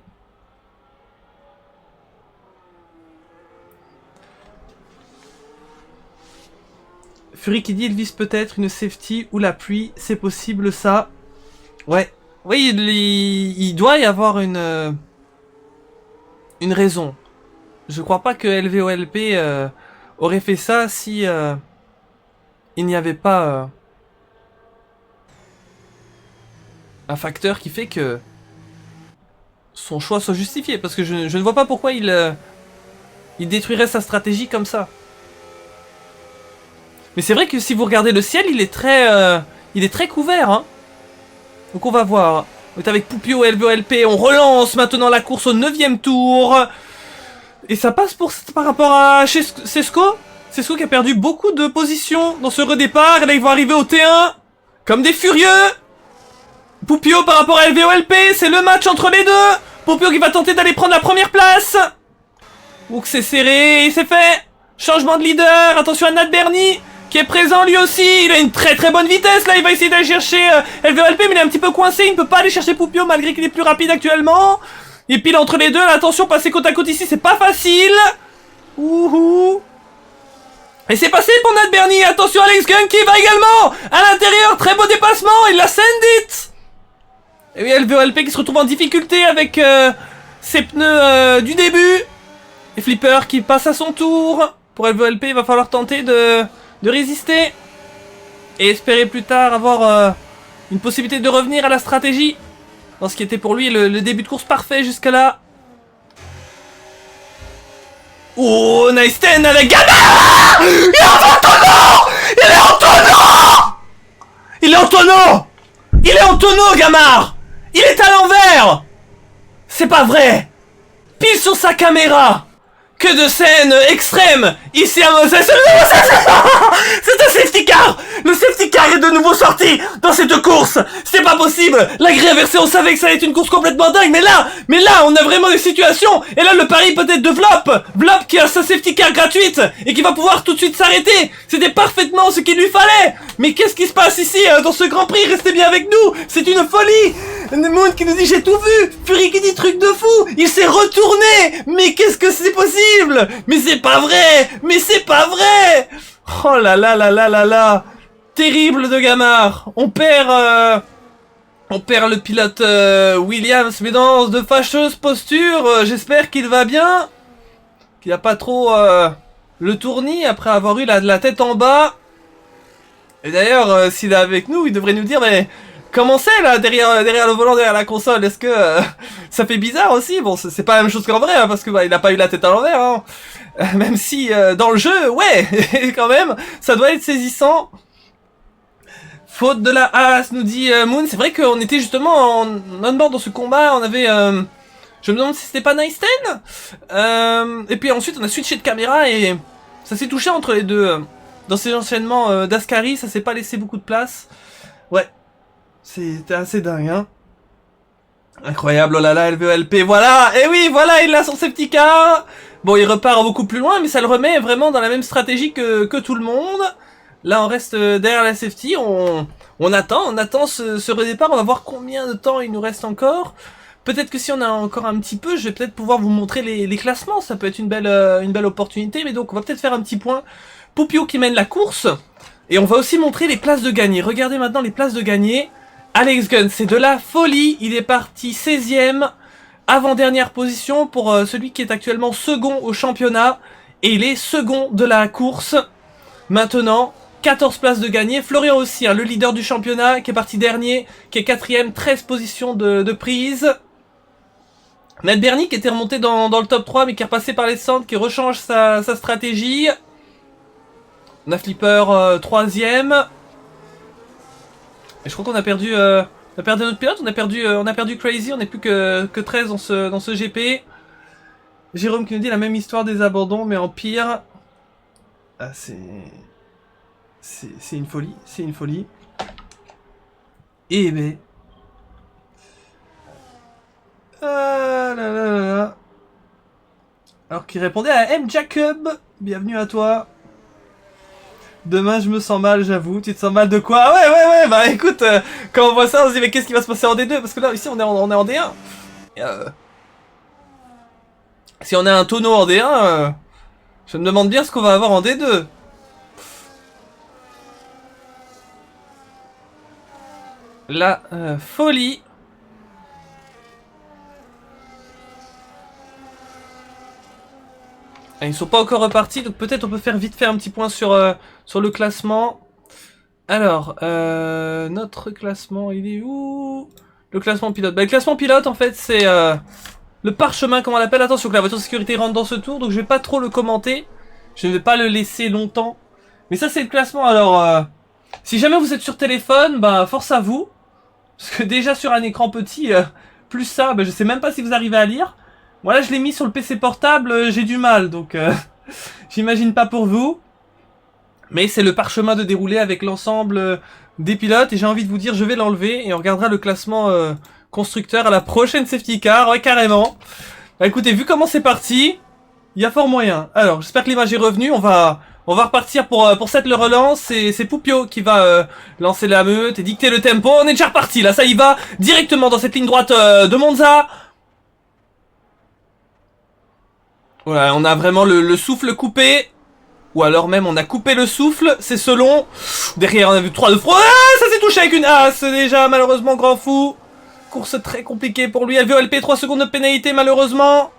[SPEAKER 1] Fury qui dit: il vise peut-être une safety ou la pluie, c'est possible ça. Ouais. Oui, il doit y avoir une raison. Je crois pas que LVOLP aurait fait ça si il n'y avait pas un facteur qui fait que son choix soit justifié. Parce que je ne vois pas pourquoi il détruirait sa stratégie comme ça. Mais c'est vrai que si vous regardez le ciel, il est très couvert, hein. Donc on va voir. On est avec Poupio et LVOLP. On relance maintenant la course au 9e tour. Et ça passe par rapport à Sesco. Sesco qui a perdu beaucoup de positions dans ce redépart. Et là, ils vont arriver au T1. Comme des furieux. Poupio par rapport à LVOLP, c'est le match entre les deux. Poupio qui va tenter d'aller prendre la première place. Ouh que c'est serré, c'est fait. Changement de leader, attention à Nat Bernie qui est présent lui aussi. Il a une très bonne vitesse là, il va essayer d'aller chercher LVOLP mais il est un petit peu coincé, il ne peut pas aller chercher Poupio malgré qu'il est plus rapide actuellement. Il pile entre les deux, là, attention, passer côte à côte ici, c'est pas facile. Ouhou. Et c'est passé pour Nat Bernie, attention Alex Gunn qui va également à l'intérieur, très beau dépassement, il la send it. Et oui, LVOLP qui se retrouve en difficulté avec ses pneus du début. Et Flipper qui passe à son tour. Pour LVOLP, il va falloir tenter de résister. Et espérer plus tard avoir une possibilité de revenir à la stratégie. Dans ce qui était pour lui le début de course parfait jusqu'à là. Oh, nice 10 avec Gamard. Il est en tonneau. Il est en tonneau. Il est en tonneau. Il est en tonneau, Gamard. Il est à l'envers. C'est pas vrai. Pile sur sa caméra. Que de scènes extrêmes. Ici à Moses. C'est un safety car. Le safety car est de nouveau sorti dans cette course. C'est pas possible. La grille inversée, on savait que ça allait être une course complètement dingue. Mais là, on a vraiment des situations. Et là, le pari peut-être de Vlop. Vlop qui a sa safety car gratuite et qui va pouvoir tout de suite s'arrêter. C'était parfaitement ce qu'il lui fallait. Mais qu'est-ce qui se passe ici dans ce Grand Prix? Restez bien avec nous. C'est une folie. Moon qui nous dit j'ai tout vu. Fury qui dit truc de fou. Il s'est retourné. Mais qu'est-ce que c'est possible? Mais c'est pas vrai. Mais c'est pas vrai. Oh là là là là là là. Terrible de Gamard. On perd le pilote Williams, mais dans de fâcheuses postures. J'espère qu'il va bien. Qu'il a pas trop le tournis après avoir eu la tête en bas. Et d'ailleurs, s'il est avec nous, il devrait nous dire mais comment c'est là derrière le volant, derrière la console? Est-ce que ça fait bizarre aussi? Bon, c'est pas la même chose qu'en vrai, hein, parce que il a pas eu la tête à l'envers. Hein. Même si dans le jeu, ouais, quand même, ça doit être saisissant. Faute de la Haas, nous dit Moon. C'est vrai qu'on était justement en on-board dans ce combat. On avait... je me demande si c'était pas Nice 10. Et puis ensuite, on a switché de caméra et ça s'est touché entre les deux. Dans ces enchaînements d'Ascari, ça s'est pas laissé beaucoup de place. Ouais. C'était assez dingue, hein. Incroyable, oh là là, LVOLP, voilà. Et oui, voilà, il a son safety car. Bon, il repart beaucoup plus loin, mais ça le remet vraiment dans la même stratégie que tout le monde. Là, on reste derrière la safety, on attend ce redépart, on va voir combien de temps il nous reste encore. Peut-être que si on a encore un petit peu, je vais peut-être pouvoir vous montrer les classements, ça peut être une belle opportunité, mais donc on va peut-être faire un petit point. Poupio qui mène la course, et on va aussi montrer les places de gagné. Regardez maintenant les places de gagné. Alex Gunn, c'est de la folie, il est parti 16ème, avant-dernière position pour celui qui est actuellement second au championnat, et il est second de la course. Maintenant, 14 places de gagné. Florian aussi, hein, le leader du championnat, qui est parti dernier, qui est 4ème, 13 positions de prise. Nat Bernie qui était remonté dans le top 3, mais qui est repassé par les centres, qui rechange sa stratégie. On a Flipper 3ème. Et je crois qu'on a perdu notre pilote, on a perdu Crazy, on n'est plus que 13 dans ce GP. Jérôme qui nous dit la même histoire des abandons, mais en pire. Ah, c'est une folie, c'est une folie. Et mais... Ah là là là là. Alors qu'il répondait à M. Jacob, bienvenue à toi. Demain je me sens mal, j'avoue. Tu te sens mal de quoi? Ouais, bah écoute, quand on voit ça on se dit mais qu'est-ce qui va se passer en D2? Parce que là ici on est en D1. Et, si on a un tonneau en D1, je me demande bien ce qu'on va avoir en D2. La folie. Ils sont pas encore repartis, donc peut-être on peut vite faire un petit point sur le classement. Alors, notre classement, il est où? Le classement pilote. Bah, le classement pilote, en fait, c'est le parchemin, comme on l'appelle. Attention que la voiture de sécurité rentre dans ce tour, donc je vais pas trop le commenter. Je ne vais pas le laisser longtemps. Mais ça, c'est le classement. Alors, si jamais vous êtes sur téléphone, bah, force à vous. Parce que déjà sur un écran petit, plus ça, bah, je sais même pas si vous arrivez à lire. Voilà, je l'ai mis sur le PC portable, j'ai du mal, donc j'imagine pas pour vous. Mais c'est le parchemin de déroulé avec l'ensemble des pilotes. Et j'ai envie de vous dire, je vais l'enlever. Et on regardera le classement constructeur à la prochaine safety car. Ouais, carrément. Bah écoutez, vu comment c'est parti, il y a fort moyen. Alors, j'espère que l'image est revenue. On va repartir pour cette le relance. C'est Poupio qui va lancer la meute et dicter le tempo. On est déjà reparti. Là, ça y va. Directement dans cette ligne droite de Monza. Voilà, on a vraiment le souffle coupé. Ou alors même on a coupé le souffle, c'est selon. Derrière on a vu 3 de froid. Ah, ça s'est touché avec une as déjà, malheureusement, grand fou. Course très compliquée pour lui. LVOLP, 3 secondes de pénalité malheureusement.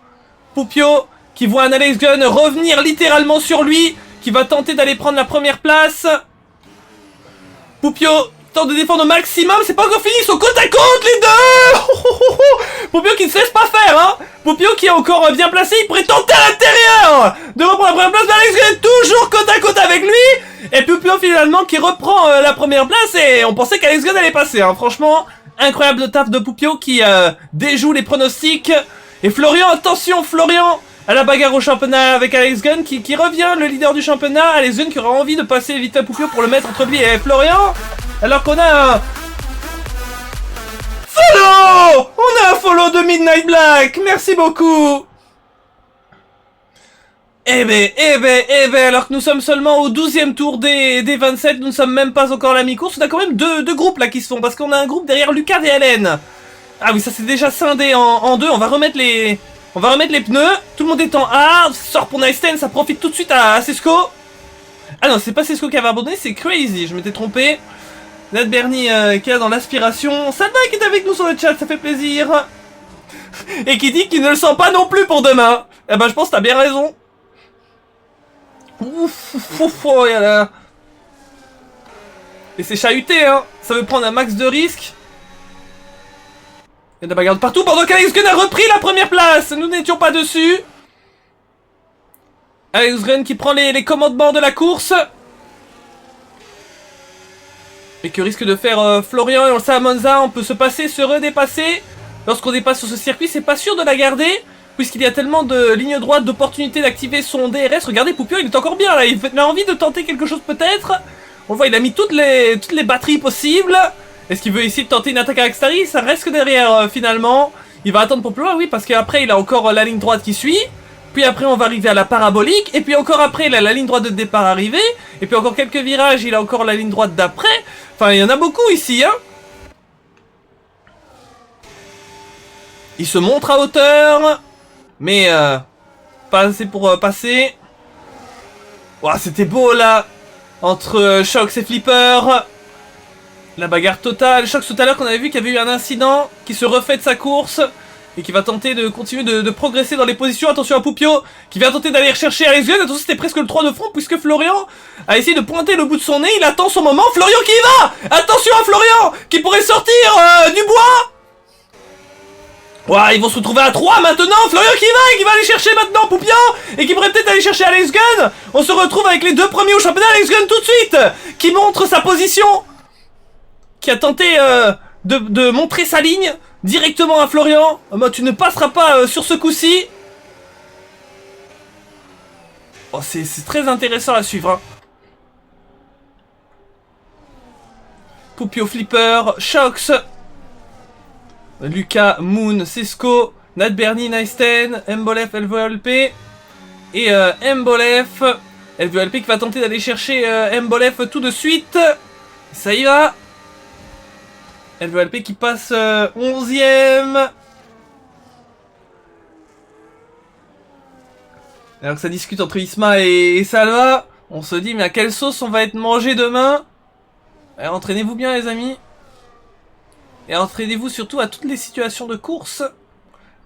[SPEAKER 1] Poupio qui voit un Alex Gunn revenir littéralement sur lui. Qui va tenter d'aller prendre la première place. Poupio tente de défendre au maximum. C'est pas encore fini, ils sont côte à côte les deux. Poupio qui ne se laisse pas faire, hein. Poupio qui est encore bien placé, il pourrait tenter à l'intérieur de reprendre la première place, mais Alex Gunn toujours côte à côte avec lui. Et Poupio finalement qui reprend la première place et on pensait qu'Alex Gunn allait passer, hein. Franchement, incroyable taf de Poupio qui déjoue les pronostics. Et Florian, attention Florian, à la bagarre au championnat avec Alex Gunn qui revient, le leader du championnat. Alex Gunn qui aura envie de passer vite à Poupio pour le mettre entre lui et Florian. Alors qu'on a un follow. On a un follow de Midnight Black. Merci beaucoup. Eh ben, alors que nous sommes seulement au 12e tour des 27, nous ne sommes même pas encore à la mi-course. On a quand même deux groupes là qui se font, parce qu'on a un groupe derrière Lucas et Hélène. Ah oui, ça c'est déjà scindé en deux. On va remettre les pneus. Tout le monde est en A. Sort pour Nysten, ça profite tout de suite à Sesco. Ah non, c'est pas Sesco qui avait abandonné, c'est Crazy, je m'étais trompé. Nat Bernie qui est dans l'aspiration. Salva qui est avec nous sur le chat, ça fait plaisir. Et qui dit qu'il ne le sent pas non plus pour demain. Eh ben je pense que t'as bien raison. Oh là. Et c'est chahuté, hein. Ça veut prendre un max de risque. Il y a de la bagarre partout pendant qu'Alex Gunn a repris la première place. Nous n'étions pas dessus. Alex Gunn qui prend les commandements de la course. Et que risque de faire Florian, et on le sait à Monza, on peut se passer, se redépasser. Lorsqu'on dépasse sur ce circuit, c'est pas sûr de la garder, puisqu'il y a tellement de lignes droites, d'opportunités d'activer son DRS. Regardez, Poupio, il est encore bien là, il a envie de tenter quelque chose peut-être. On le voit, il a mis toutes les batteries possibles. Est-ce qu'il veut essayer de tenter une attaque avec Starry? Ça reste que derrière finalement. Il va attendre pour plus loin, oui, parce qu'après il a encore la ligne droite qui suit. Puis après on va arriver à la parabolique. Et puis encore après il a la ligne droite de départ arrivée. Et puis encore quelques virages, il a encore la ligne droite d'après. Enfin il y en a beaucoup ici, hein. Il se montre à hauteur. Mais pas assez pour passer. Ouah, c'était beau là. Entre Shox et Flipper. La bagarre totale. Shox tout à l'heure qu'on avait vu qu'il y avait eu un incident. Qui se refait de sa course. Et qui va tenter de continuer de progresser dans les positions. Attention à Poupio qui vient tenter d'aller rechercher Alex Gunn. Attention, c'était presque le 3 de front puisque Florian a essayé de pointer le bout de son nez. Il attend son moment. Florian qui y va. Attention à Florian qui pourrait sortir du bois. Ouais, ils vont se retrouver à 3 maintenant. Florian qui va aller chercher maintenant Poupio. Et qui pourrait peut-être aller chercher Alex Gunn. On se retrouve avec les deux premiers au championnat. Alex Gunn tout de suite qui montre sa position. Qui a tenté de montrer sa ligne directement à Florian. Tu ne passeras pas sur ce coup-ci. Oh, c'est très intéressant à suivre, hein. Poupio, Flipper, Shox, Lucas, Moon, Sesco, Nat Bernie, Nysten, Mbolef, LVLP et Mbolef. LVLP qui va tenter d'aller chercher Mbolef tout de suite. Ça y va. LVLP qui passe 11ème. Alors que ça discute entre Isma et Salva. On se dit mais à quelle sauce on va être mangé demain. Alors entraînez-vous bien les amis. Et entraînez-vous surtout à toutes les situations de course.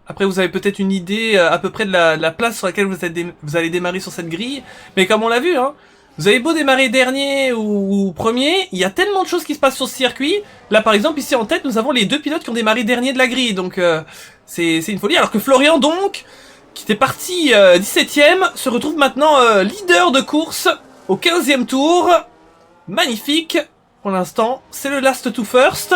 [SPEAKER 1] Après vous avez peut-être une idée à peu près de la place sur laquelle vous allez démarrer sur cette grille. Mais comme on l'a vu, hein, vous avez beau démarrer dernier ou premier, il y a tellement de choses qui se passent sur ce circuit. Là par exemple ici en tête nous avons les deux pilotes qui ont démarré dernier de la grille. Donc c'est une folie. Alors que Florian donc, qui était parti 17ème, se retrouve maintenant leader de course au 15e tour. Magnifique. Pour l'instant c'est le last to first.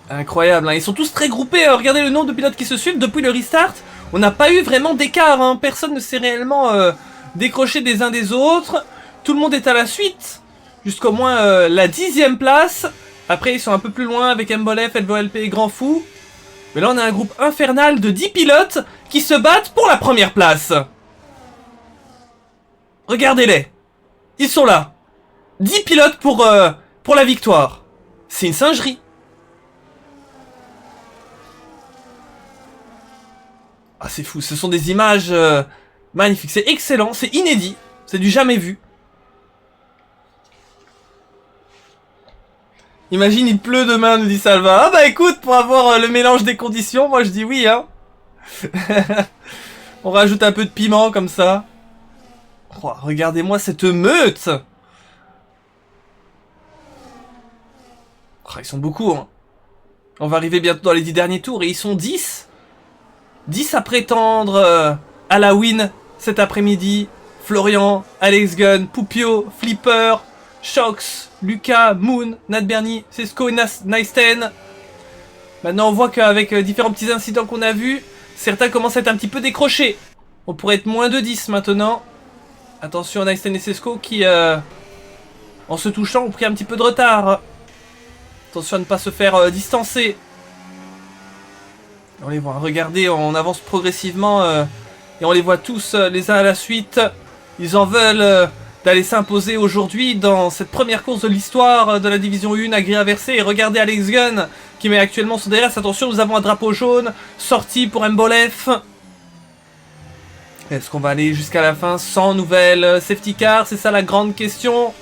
[SPEAKER 1] Incroyable, hein. Ils sont tous très groupés. Regardez le nombre de pilotes qui se suivent. Depuis le restart, on n'a pas eu vraiment d'écart. Hein. Personne ne s'est réellement décroché des uns des autres. Tout le monde est à la suite. Jusqu'au moins la 10e place. Après, ils sont un peu plus loin avec Mbolef, LVOLP et Grand Fou. Mais là, on a un groupe infernal de 10 pilotes qui se battent pour la première place. Regardez-les. Ils sont là. 10 pilotes pour la victoire. C'est une singerie. Ah, c'est fou. Ce sont des images magnifiques. C'est excellent. C'est inédit. C'est du jamais vu. Imagine, il pleut demain, nous dit Salva. Ah bah écoute, pour avoir le mélange des conditions, moi je dis oui, hein. On rajoute un peu de piment, comme ça. Oh, regardez-moi cette meute. Oh, ils sont beaucoup, hein. On va arriver bientôt dans les 10 derniers tours, et ils sont 10. 10 à prétendre à la win cet après-midi. Florian, Alex Gunn, Poupio, Flipper, Shox, Lucas, Moon, Nat Bernie, Sesco et Nysten. Maintenant on voit qu'avec différents petits incidents qu'on a vus, certains commencent à être un petit peu décrochés. On pourrait être moins de 10 maintenant. Attention à Nysten et Sesco qui, en se touchant, ont pris un petit peu de retard. Attention à ne pas se faire distancer. On les voit, regardez, on avance progressivement et on les voit tous les uns à la suite. Ils en veulent d'aller s'imposer aujourd'hui dans cette première course de l'histoire de la division 1 à grille inversée. Et regardez Alex Gunn qui met actuellement son DRS. Attention, nous avons un drapeau jaune sorti pour Mbolef. Est-ce qu'on va aller jusqu'à la fin sans nouvelle safety car? C'est ça la grande question.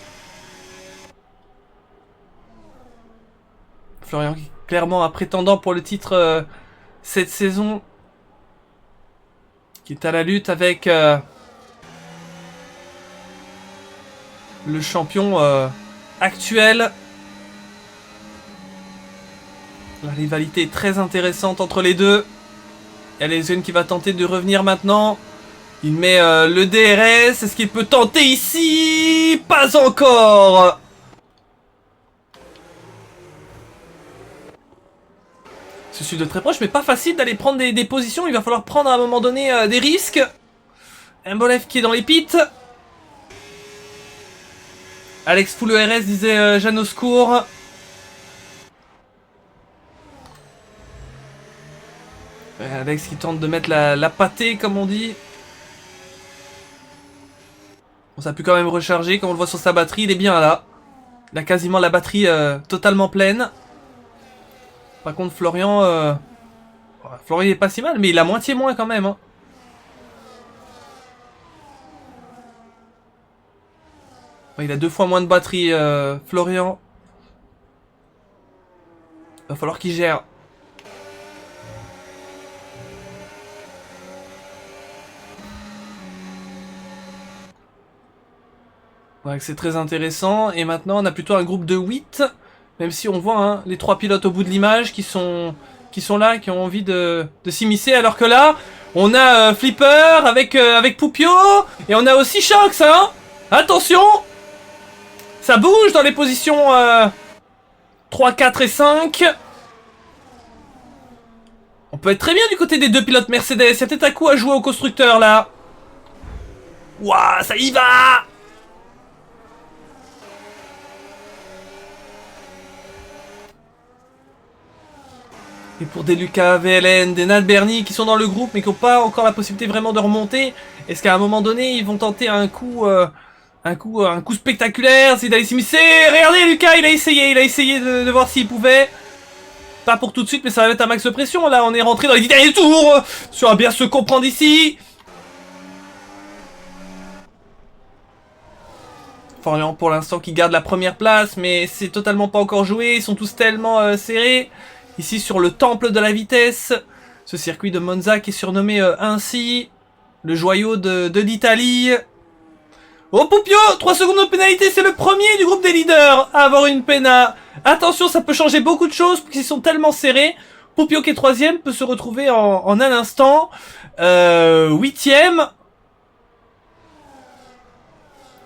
[SPEAKER 1] Florian clairement un prétendant pour le titre cette saison, qui est à la lutte avec le champion actuel. La rivalité est très intéressante entre les deux. Il y a Alex Gunn qui va tenter de revenir maintenant. Il met le DRS. Est-ce qu'il peut tenter ici? Pas encore. Je suis de très proche, mais pas facile d'aller prendre des positions. Il va falloir prendre à un moment donné des risques. Mbolef qui est dans les pits. Alex full ERS, disait Jeanne au secours. Alex qui tente de mettre la pâtée, comme on dit. Bon, ça a pu quand même recharger, comme on le voit sur sa batterie. Il est bien là. Il a quasiment la batterie totalement pleine. Par contre, Florian... Florian est pas si mal, mais il a moitié moins quand même. Hein. Il a 2 fois moins de batterie, Florian. Va falloir qu'il gère. Ouais, c'est très intéressant. Et maintenant, on a plutôt un groupe de 8. Même si on voit hein, les 3 pilotes au bout de l'image qui sont là, qui ont envie de s'immiscer. Alors que là, on a Flipper avec Poupio. Et on a aussi Shox, hein. Attention. Ça bouge dans les positions 3, 4 et 5. On peut être très bien du côté des 2 pilotes Mercedes. Il y a peut-être un coup à jouer au constructeur là. Ouah, ça y va. Et pour des Lucas VLN, des Nat Bernie qui sont dans le groupe mais qui n'ont pas encore la possibilité vraiment de remonter. Est-ce qu'à un moment donné, ils vont tenter un coup spectaculaire, c'est d'aller s'immiscer. Regardez Lucas, il a essayé de voir s'il pouvait. Pas pour tout de suite, mais ça va mettre un max de pression. Là, on est rentré dans les 10 derniers tours. Ça va bien se comprendre ici. Florian pour l'instant qui garde la première place, mais c'est totalement pas encore joué. Ils sont tous tellement serrés. Ici sur le temple de la vitesse. Ce circuit de Monza qui est surnommé ainsi. Le joyau de l'Italie. Oh Poupio, 3 secondes de pénalité, c'est le premier du groupe des leaders à avoir une péna. Attention, ça peut changer beaucoup de choses parce qu'ils sont tellement serrés. Poupio qui est 3ème peut se retrouver en un instant 8ème.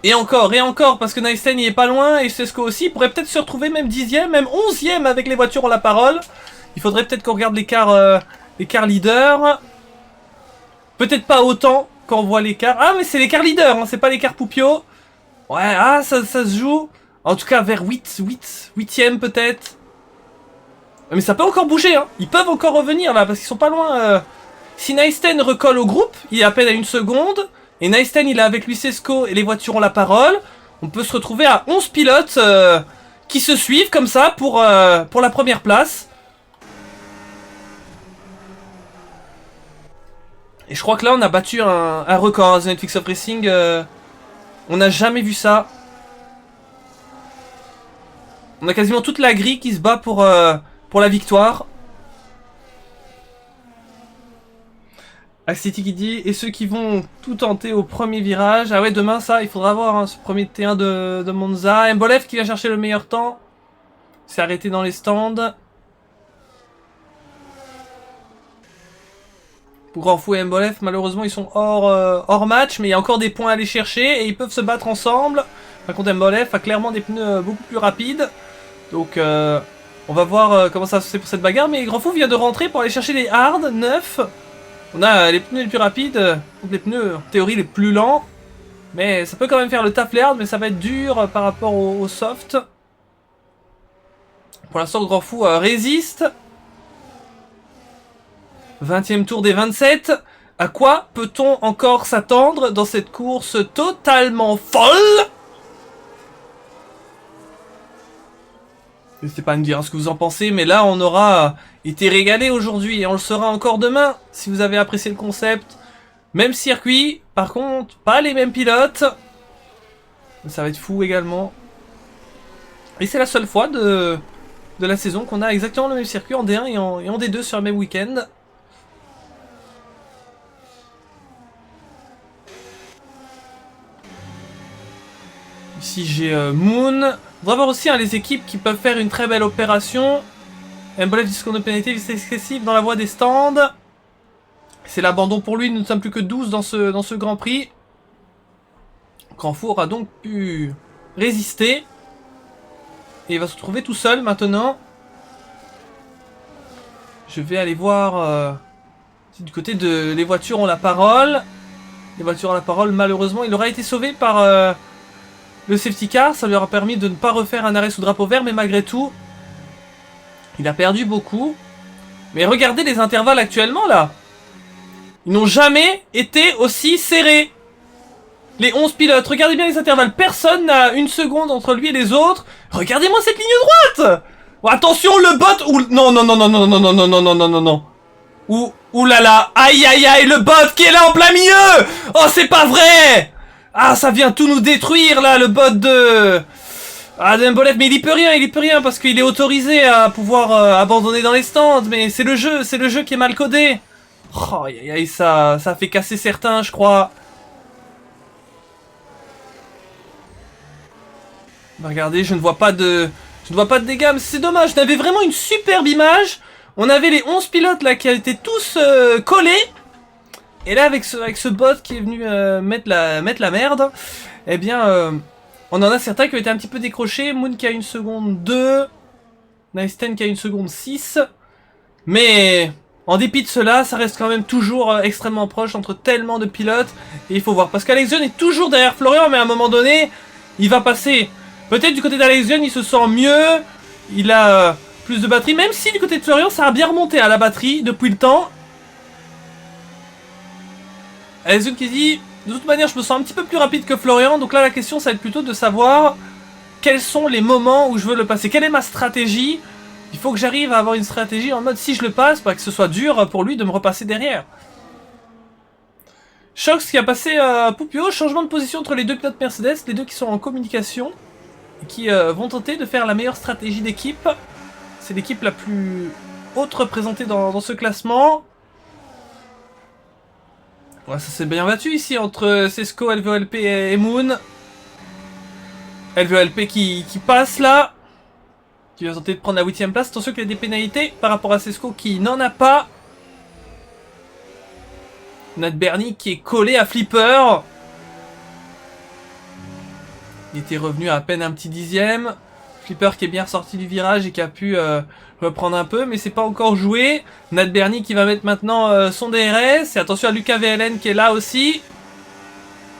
[SPEAKER 1] Et encore, parce que Nysten il est pas loin et Sesco aussi. Il pourrait peut-être se retrouver même 10ème, même 11ème avec les voitures en la parole. Il faudrait peut-être qu'on regarde l'écart leader. Peut-être pas autant quand on voit l'écart. Ah, mais c'est l'écart leader, hein, c'est pas l'écart Poupio. Ouais, ah, ça se joue. En tout cas, vers 8ème peut-être. Mais ça peut encore bouger, hein. Ils peuvent encore revenir là, parce qu'ils sont pas loin. Si Naisten recolle au groupe, il est à peine à 1 seconde. Et Naisten, il est avec lui Sesco et les voitures ont la parole. On peut se retrouver à 11 pilotes qui se suivent comme ça pour la première place. Et je crois que là, on a battu un record, The Netflix of Racing. On n'a jamais vu ça. On a quasiment toute la grille qui se bat pour la victoire. Axity qui dit, et ceux qui vont tout tenter au premier virage. Ah ouais, demain ça, il faudra voir hein, ce premier T1 de Monza. Mbolev qui vient chercher le meilleur temps. C'est arrêté dans les stands. Pour Grand Fou et Mbolev, malheureusement ils sont hors match, mais il y a encore des points à aller chercher et ils peuvent se battre ensemble. Par contre Mbolev a clairement des pneus beaucoup plus rapides. Donc on va voir comment ça se fait pour cette bagarre. Mais Grand Fou vient de rentrer pour aller chercher les hard, 9. On a les pneus les plus rapides, donc les pneus en théorie les plus lents. Mais ça peut quand même faire le taf les hard, mais ça va être dur par rapport au soft. Pour l'instant Grand Fou résiste. 20e tour des 27. À quoi peut-on encore s'attendre dans cette course totalement folle? N'hésitez pas à me dire ce que vous en pensez, mais là on aura été régalé aujourd'hui et on le sera encore demain si vous avez apprécié le concept. Même circuit, par contre, pas les mêmes pilotes. Ça va être fou également. Et c'est la seule fois de la saison qu'on a exactement le même circuit en D1 et en D2 sur le même week-end. Ici j'ai Moon. On va voir aussi hein, les équipes qui peuvent faire une très belle opération. Mbolev discours de pénalité excessif dans la voie des stands. C'est l'abandon pour lui, nous ne sommes plus que 12 dans ce Grand Prix. Grand Four a donc pu résister. Et il va se retrouver tout seul maintenant. Je vais aller voir si du côté de les voitures ont la parole. Les voitures ont la parole, malheureusement, il aura été sauvé par le safety car. Ça lui aura permis de ne pas refaire un arrêt sous drapeau vert, mais malgré tout, il a perdu beaucoup. Mais regardez les intervalles actuellement là. Ils n'ont jamais été aussi serrés. Les 11 pilotes, regardez bien les intervalles. Personne n'a 1 seconde entre lui et les autres. Regardez-moi cette ligne droite. Oh, attention, le bot. Ouh, non, non, non, non, non, non, non, non, non, non, non, non, non. Ouh là là. Aïe, aïe, aïe, le bot qui est là en plein milieu. Oh, c'est pas vrai. Ah, ça vient tout nous détruire là, le bot de... Ah, Mbolev, mais il y peut rien parce qu'il est autorisé à pouvoir abandonner dans les stands. Mais c'est le jeu qui est mal codé. Oh, aïe, aïe, ça a fait casser certains, je crois. Regardez, je ne vois pas de dégâts, mais c'est dommage. On avait vraiment une superbe image. On avait les 11 pilotes là qui étaient tous collés. Et là, avec ce bot qui est venu mettre la merde, eh bien, on en a certains qui ont été un petit peu décrochés. Moon qui a 1 seconde 2. Naisten qui a 1 seconde 6. Mais en dépit de cela, ça reste quand même toujours extrêmement proche entre tellement de pilotes. Et il faut voir. Parce qu'Alexion est toujours derrière Florian, mais à un moment donné, il va passer. Peut-être du côté d'Alexion, il se sent mieux. Il a plus de batterie. Même si du côté de Florian, ça a bien remonté à la batterie depuis le temps. Alexion qui dit... De toute manière, je me sens un petit peu plus rapide que Florian. Donc là, la question, ça va être plutôt de savoir... Quels sont les moments où je veux le passer? Quelle est ma stratégie? Il faut que j'arrive à avoir une stratégie en mode si je le passe, pas que ce soit dur pour lui de me repasser derrière. Shox qui a passé Poupio, changement de position entre les deux pilotes Mercedes, les deux qui sont en communication, et qui vont tenter de faire la meilleure stratégie d'équipe. C'est l'équipe la plus haute représentée dans ce classement. Ouais, ça s'est bien battu ici entre Sesco, LVOLP et Moon. LVOLP qui passe là. Qui va tenter de prendre la 8ème place. Attention qu'il y a des pénalités par rapport à Sesco qui n'en a pas. Nat Bernie qui est collé à Flipper. Il était revenu à peine un petit 10ème. Flipper qui est bien sorti du virage et qui a pu reprendre un peu, mais c'est pas encore joué. Nat Bernie qui va mettre maintenant son DRS. Et attention à Lucas VLN qui est là aussi.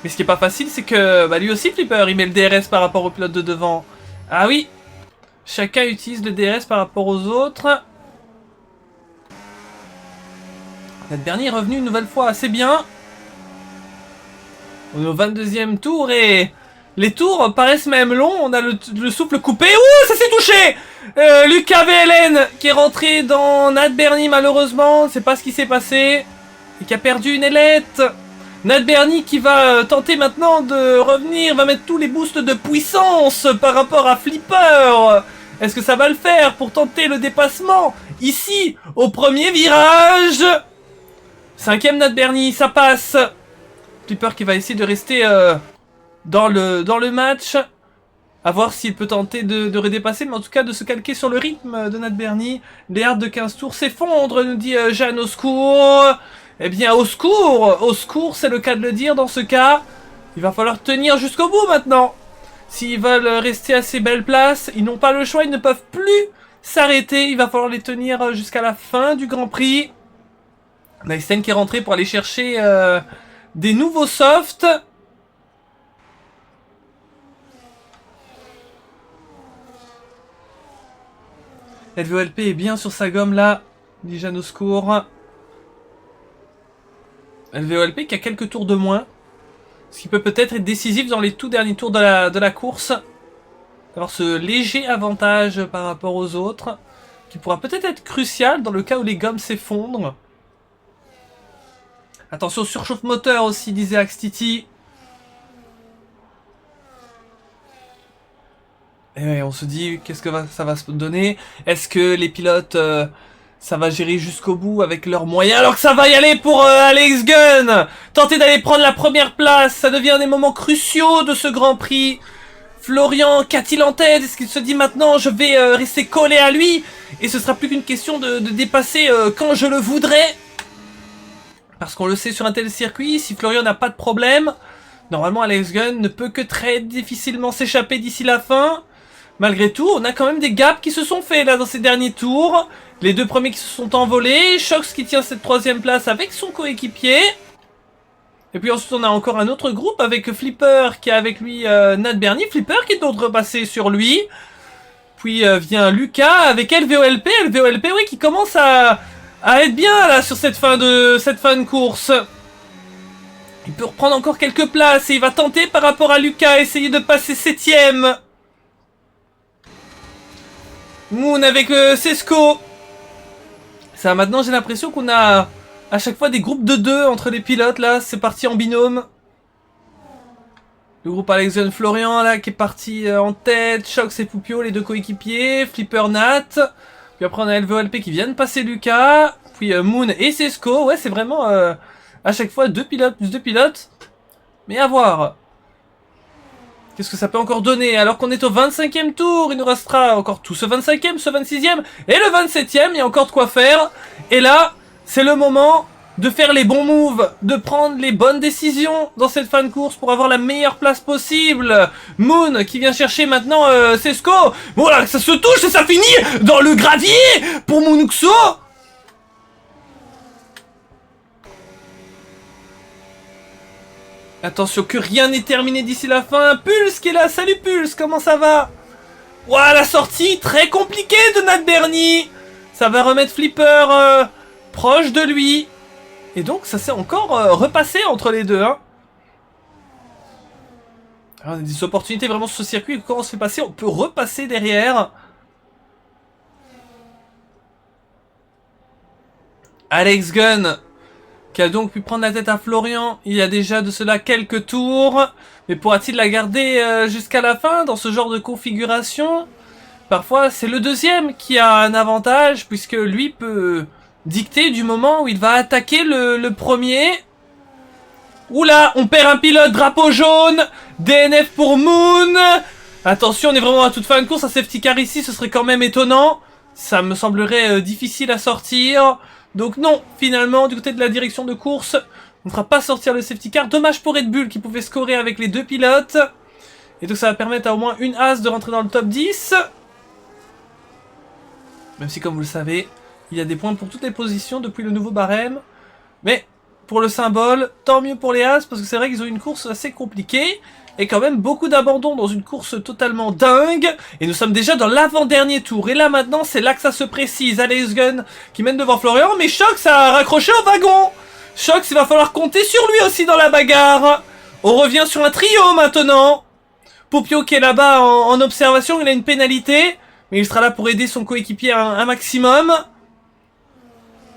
[SPEAKER 1] Mais ce qui est pas facile, c'est que bah, lui aussi, Flipper, il met le DRS par rapport au pilote de devant. Ah oui, chacun utilise le DRS par rapport aux autres. Nat Bernie est revenu une nouvelle fois assez bien. On est au 22e tour et les tours paraissent même longs. On a le souffle coupé. Ouh, ça s'est touché. Lucas VLN qui est rentré dans Nat Bernie malheureusement. C'est pas ce qui s'est passé. Et qui a perdu une ailette. Nat Bernie qui va tenter maintenant de revenir. Va mettre tous les boosts de puissance par rapport à Flipper. Est-ce que ça va le faire pour tenter le dépassement? Ici, au premier virage. 5ème Nat Bernie, ça passe. Flipper qui va essayer de rester dans le match. À voir s'il peut tenter de redépasser, mais en tout cas de se calquer sur le rythme de Nat Bernie. Les hards de 15 tours s'effondrent, nous dit Jeanne, au secours. Eh bien, au secours, c'est le cas de le dire dans ce cas. Il va falloir tenir jusqu'au bout maintenant. S'ils veulent rester à ces belles places, ils n'ont pas le choix, ils ne peuvent plus s'arrêter. Il va falloir les tenir jusqu'à la fin du Grand Prix. Naisten qui est rentré pour aller chercher des nouveaux softs. LVOLP est bien sur sa gomme là. Dit Jeanne au secours. LVOLP qui a quelques tours de moins. Ce qui peut peut-être être décisif dans les tout derniers tours de la course. Avoir ce léger avantage par rapport aux autres. Qui pourra peut-être être crucial dans le cas où les gommes s'effondrent. Attention, surchauffe moteur aussi, disait Axtiti. Et ouais, on se dit, qu'est-ce que ça va se donner? Est-ce que les pilotes, ça va gérer jusqu'au bout avec leurs moyens? Alors que ça va y aller pour Alex Gunn. Tenter d'aller prendre la première place, ça devient des moments cruciaux de ce Grand Prix. Florian, qu'a-t-il en tête? Est-ce qu'il se dit maintenant, je vais rester collé à lui? Et ce sera plus qu'une question de dépasser quand je le voudrais? Parce qu'on le sait sur un tel circuit, si Florian n'a pas de problème, normalement Alex Gunn ne peut que très difficilement s'échapper d'ici la fin. Malgré tout, on a quand même des gaps qui se sont faits là dans ces derniers tours. Les deux premiers qui se sont envolés. Shox qui tient cette 3ème place avec son coéquipier. Et puis ensuite on a encore un autre groupe avec Flipper qui a avec lui Nat Bernie. Flipper qui est donc repassé sur lui. Puis vient Lucas avec LVOLP. LVOLP oui qui commence à être bien là sur cette fin de course. Il peut reprendre encore quelques places et il va tenter par rapport à Lucas essayer de passer 7ème. Moon avec Sesco. Ça maintenant j'ai l'impression qu'on a à chaque fois des groupes de 2 entre les pilotes là. C'est parti en binôme. Le groupe Alexion Florian là qui est parti en tête. Shox et Poupio les deux coéquipiers. Flipper Nat. Puis après on a LVOLP qui vient de passer Lucas. Puis Moon et Sesco. Ouais c'est vraiment à chaque fois 2 pilotes plus 2 pilotes. Mais à voir. Qu'est-ce que ça peut encore donner? Alors qu'on est au 25e tour, il nous restera encore tout ce 25e, ce 26e et le 27e, il y a encore de quoi faire. Et là, c'est le moment de faire les bons moves, de prendre les bonnes décisions dans cette fin de course pour avoir la meilleure place possible. Moon qui vient chercher maintenant Sesco. Voilà, ça se touche et ça finit dans le gravier pour Moonxo. Attention que rien n'est terminé d'ici la fin. Pulse qui est là. Salut Pulse, comment ça va? Ouah, la sortie très compliquée de Nat Bernie. Ça va remettre Flipper proche de lui. Et donc ça s'est encore repassé entre les deux. Hein. Alors, on a des opportunités vraiment sur ce circuit. Quand on se fait passer, on peut repasser derrière. Alex Gunn qui a donc pu prendre la tête à Florian il y a déjà de cela quelques tours. Mais pourra-t-il la garder jusqu'à la fin dans ce genre de configuration? Parfois, c'est le deuxième qui a un avantage, puisque lui peut dicter du moment où il va attaquer le premier. Oula, on perd un pilote, drapeau jaune. DNF pour Moon. Attention, on est vraiment à toute fin de course. Un safety car ici, ce serait quand même étonnant. Ça me semblerait difficile à sortir. Donc non, finalement, du côté de la direction de course, on ne fera pas sortir le safety car. Dommage pour Red Bull qui pouvait scorer avec les deux pilotes. Et donc ça va permettre à au moins une As de rentrer dans le top 10. Même si, comme vous le savez, il y a des points pour toutes les positions depuis le nouveau barème. Mais pour le symbole, tant mieux pour les As, parce que c'est vrai qu'ils ont une course assez compliquée. Et quand même beaucoup d'abandon dans une course totalement dingue. Et nous sommes déjà dans l'avant-dernier tour. Et là maintenant, c'est là que ça se précise. Alex Gunn qui mène devant Florian. Mais Shox a raccroché au wagon. Shox, il va falloir compter sur lui aussi dans la bagarre. On revient sur un trio maintenant. Poupio qui est là-bas en observation, il a une pénalité. Mais il sera là pour aider son coéquipier un maximum.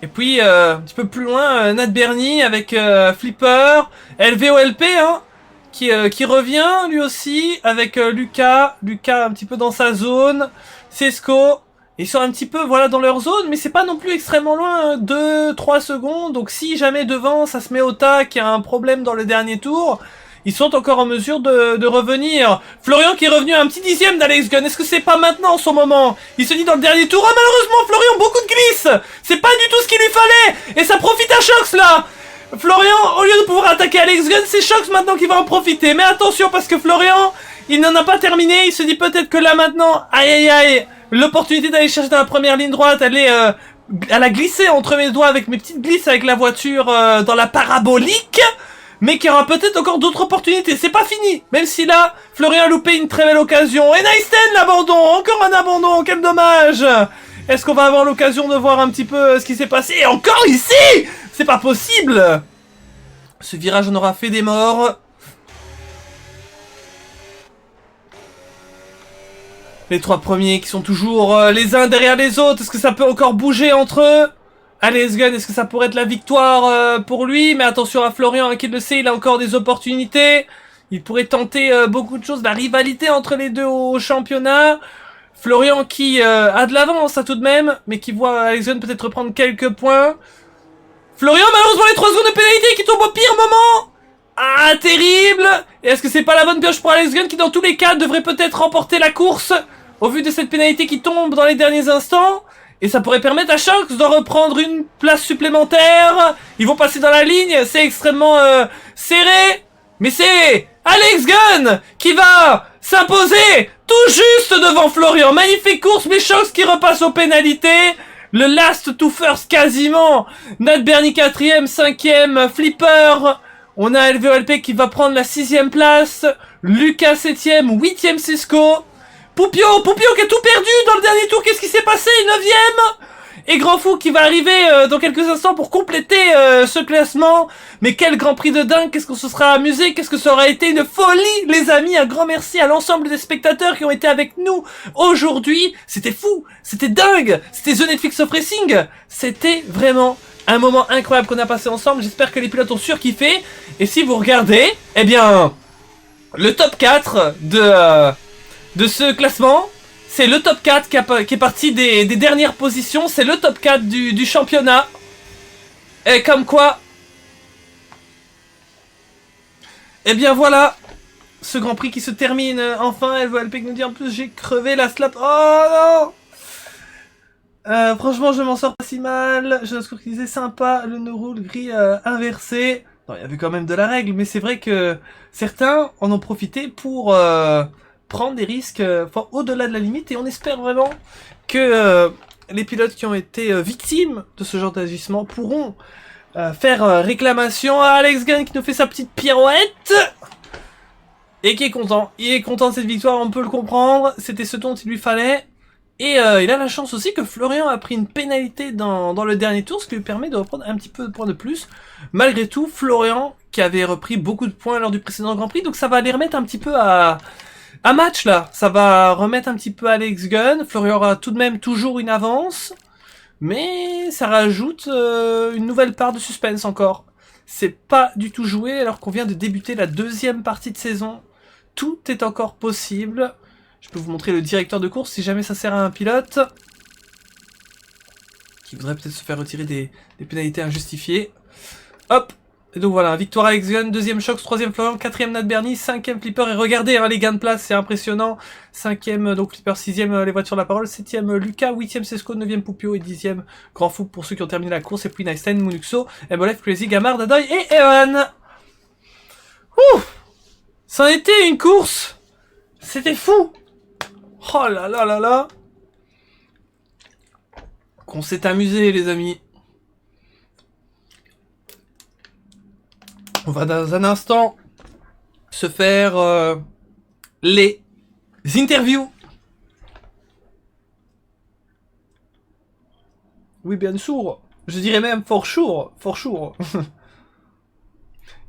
[SPEAKER 1] Et puis, un petit peu plus loin, Nat Bernie avec Flipper. LVOLP, hein. Qui revient lui aussi avec Lucas. Lucas un petit peu dans sa zone. Sesco. Ils sont un petit peu voilà dans leur zone, mais c'est pas non plus extrêmement loin, hein, 2-3 secondes. Donc si jamais devant ça se met au tac, il y a un problème dans le dernier tour, ils sont encore en mesure de revenir. Florian qui est revenu à un petit dixième d'Alex Gunn. Est-ce que c'est pas maintenant en ce moment? Il se dit dans le dernier tour, ah malheureusement Florian, beaucoup de glisse. C'est pas du tout ce qu'il lui fallait. Et ça profite à Shox là. Florian, au lieu de pouvoir attaquer Alex Gunn, c'est Shox maintenant qui va en profiter. Mais attention parce que Florian, il n'en a pas terminé. Il se dit peut-être que là maintenant, aïe aïe aïe, l'opportunité d'aller chercher dans la première ligne droite, elle a glissé entre mes doigts avec mes petites glisses avec la voiture dans la parabolique. Mais qu'il y aura peut-être encore d'autres opportunités. C'est pas fini. Même si là, Florian a loupé une très belle occasion. Et Naisten, l'abandon. Encore un abandon. Quel dommage. Est-ce qu'on va avoir l'occasion de voir un petit peu ce qui s'est passé? Et encore ici! C'est pas possible. Ce virage en aura fait des morts. Les trois premiers qui sont toujours les uns derrière les autres. Est-ce que ça peut encore bouger entre eux? Alex Gunn, est-ce que ça pourrait être la victoire pour lui? Mais attention à Florian, hein, qui le sait, il a encore des opportunités. Il pourrait tenter beaucoup de choses. La rivalité entre les deux au championnat. Florian qui a de l'avance tout de même, mais qui voit Alex Gunn peut-être reprendre quelques points. Florian, malheureusement, les 3 secondes de pénalité qui tombent au pire moment. Ah, terrible. Et est-ce que c'est pas la bonne pioche pour Alex Gunn qui, dans tous les cas, devrait peut-être remporter la course au vu de cette pénalité qui tombe dans les derniers instants? Et ça pourrait permettre à Shox de reprendre une place supplémentaire. Ils vont passer dans la ligne. C'est extrêmement serré. Mais c'est Alex Gunn qui va s'imposer tout juste devant Florian. Magnifique course, mais Shox qui repasse aux pénalités. Le last to first quasiment. Nat Bernie 4ème, 5ème, Flipper. On a LVOLP qui va prendre la 6ème place. Lucas 7ème, 8ème Cisco. Poupio qui a tout perdu dans le dernier tour. Qu'est-ce qui s'est passé? 9ème. Et Grand Fou qui va arriver dans quelques instants pour compléter ce classement. Mais quel Grand Prix de dingue. Qu'est-ce qu'on se sera amusé. Qu'est-ce que ça aura été une folie, les amis. Un grand merci à l'ensemble des spectateurs qui ont été avec nous aujourd'hui. C'était fou. C'était dingue. C'était The Netflix of Racing. C'était vraiment un moment incroyable qu'on a passé ensemble. J'espère que les pilotes ont surkiffé. Et si vous regardez, eh bien, le top 4 de ce classement, c'est le top 4 qui est parti des dernières positions. C'est le top 4 du championnat. Et comme quoi... Eh bien voilà, ce Grand Prix qui se termine enfin. LVLP nous dit en plus j'ai crevé la slap. Oh non. Franchement je m'en sors pas si mal. Je trouve qu'il disait sympa le no rule gris inversé. Non, il y avait quand même de la règle, mais c'est vrai que certains en ont profité pour... prendre des risques au-delà de la limite, et on espère vraiment que les pilotes qui ont été victimes de ce genre d'agissement pourront faire réclamation à Alex Gunn qui nous fait sa petite pirouette et qui est content. Il est content de cette victoire, on peut le comprendre, c'était ce dont il lui fallait. Et il a la chance aussi que Florian a pris une pénalité dans le dernier tour, ce qui lui permet de reprendre un petit peu de points de plus. Malgré tout, Florian qui avait repris beaucoup de points lors du précédent Grand Prix, donc ça va les remettre un petit peu à match là, ça va remettre un petit peu Alex Gunn. Florian aura tout de même toujours une avance, mais ça rajoute une nouvelle part de suspense encore. C'est pas du tout joué alors qu'on vient de débuter la deuxième partie de saison. Tout est encore possible. Je peux vous montrer le directeur de course si jamais ça sert à un pilote qui voudrait peut-être se faire retirer des pénalités injustifiées. Hop. Et donc voilà, victoire Alex Gunn, deuxième Shox, troisième Florian, quatrième Nat Bernie, cinquième Flipper, et regardez hein, les gains de place, c'est impressionnant. Cinquième donc Flipper, sixième les voitures de la parole, septième Lucas, huitième Sesco, neuvième Poupio et dixième Grand Fou pour ceux qui ont terminé la course, et puis Naisten, Munuxo, Mbolef, Crazy, Gamard, Dadoy et Evan. Ouh, ça a été une course C'était fou. Oh là là là là. Qu'on s'est amusé, les amis. On va dans un instant se faire les interviews. Oui, bien sûr. Je dirais même for sure. For sure.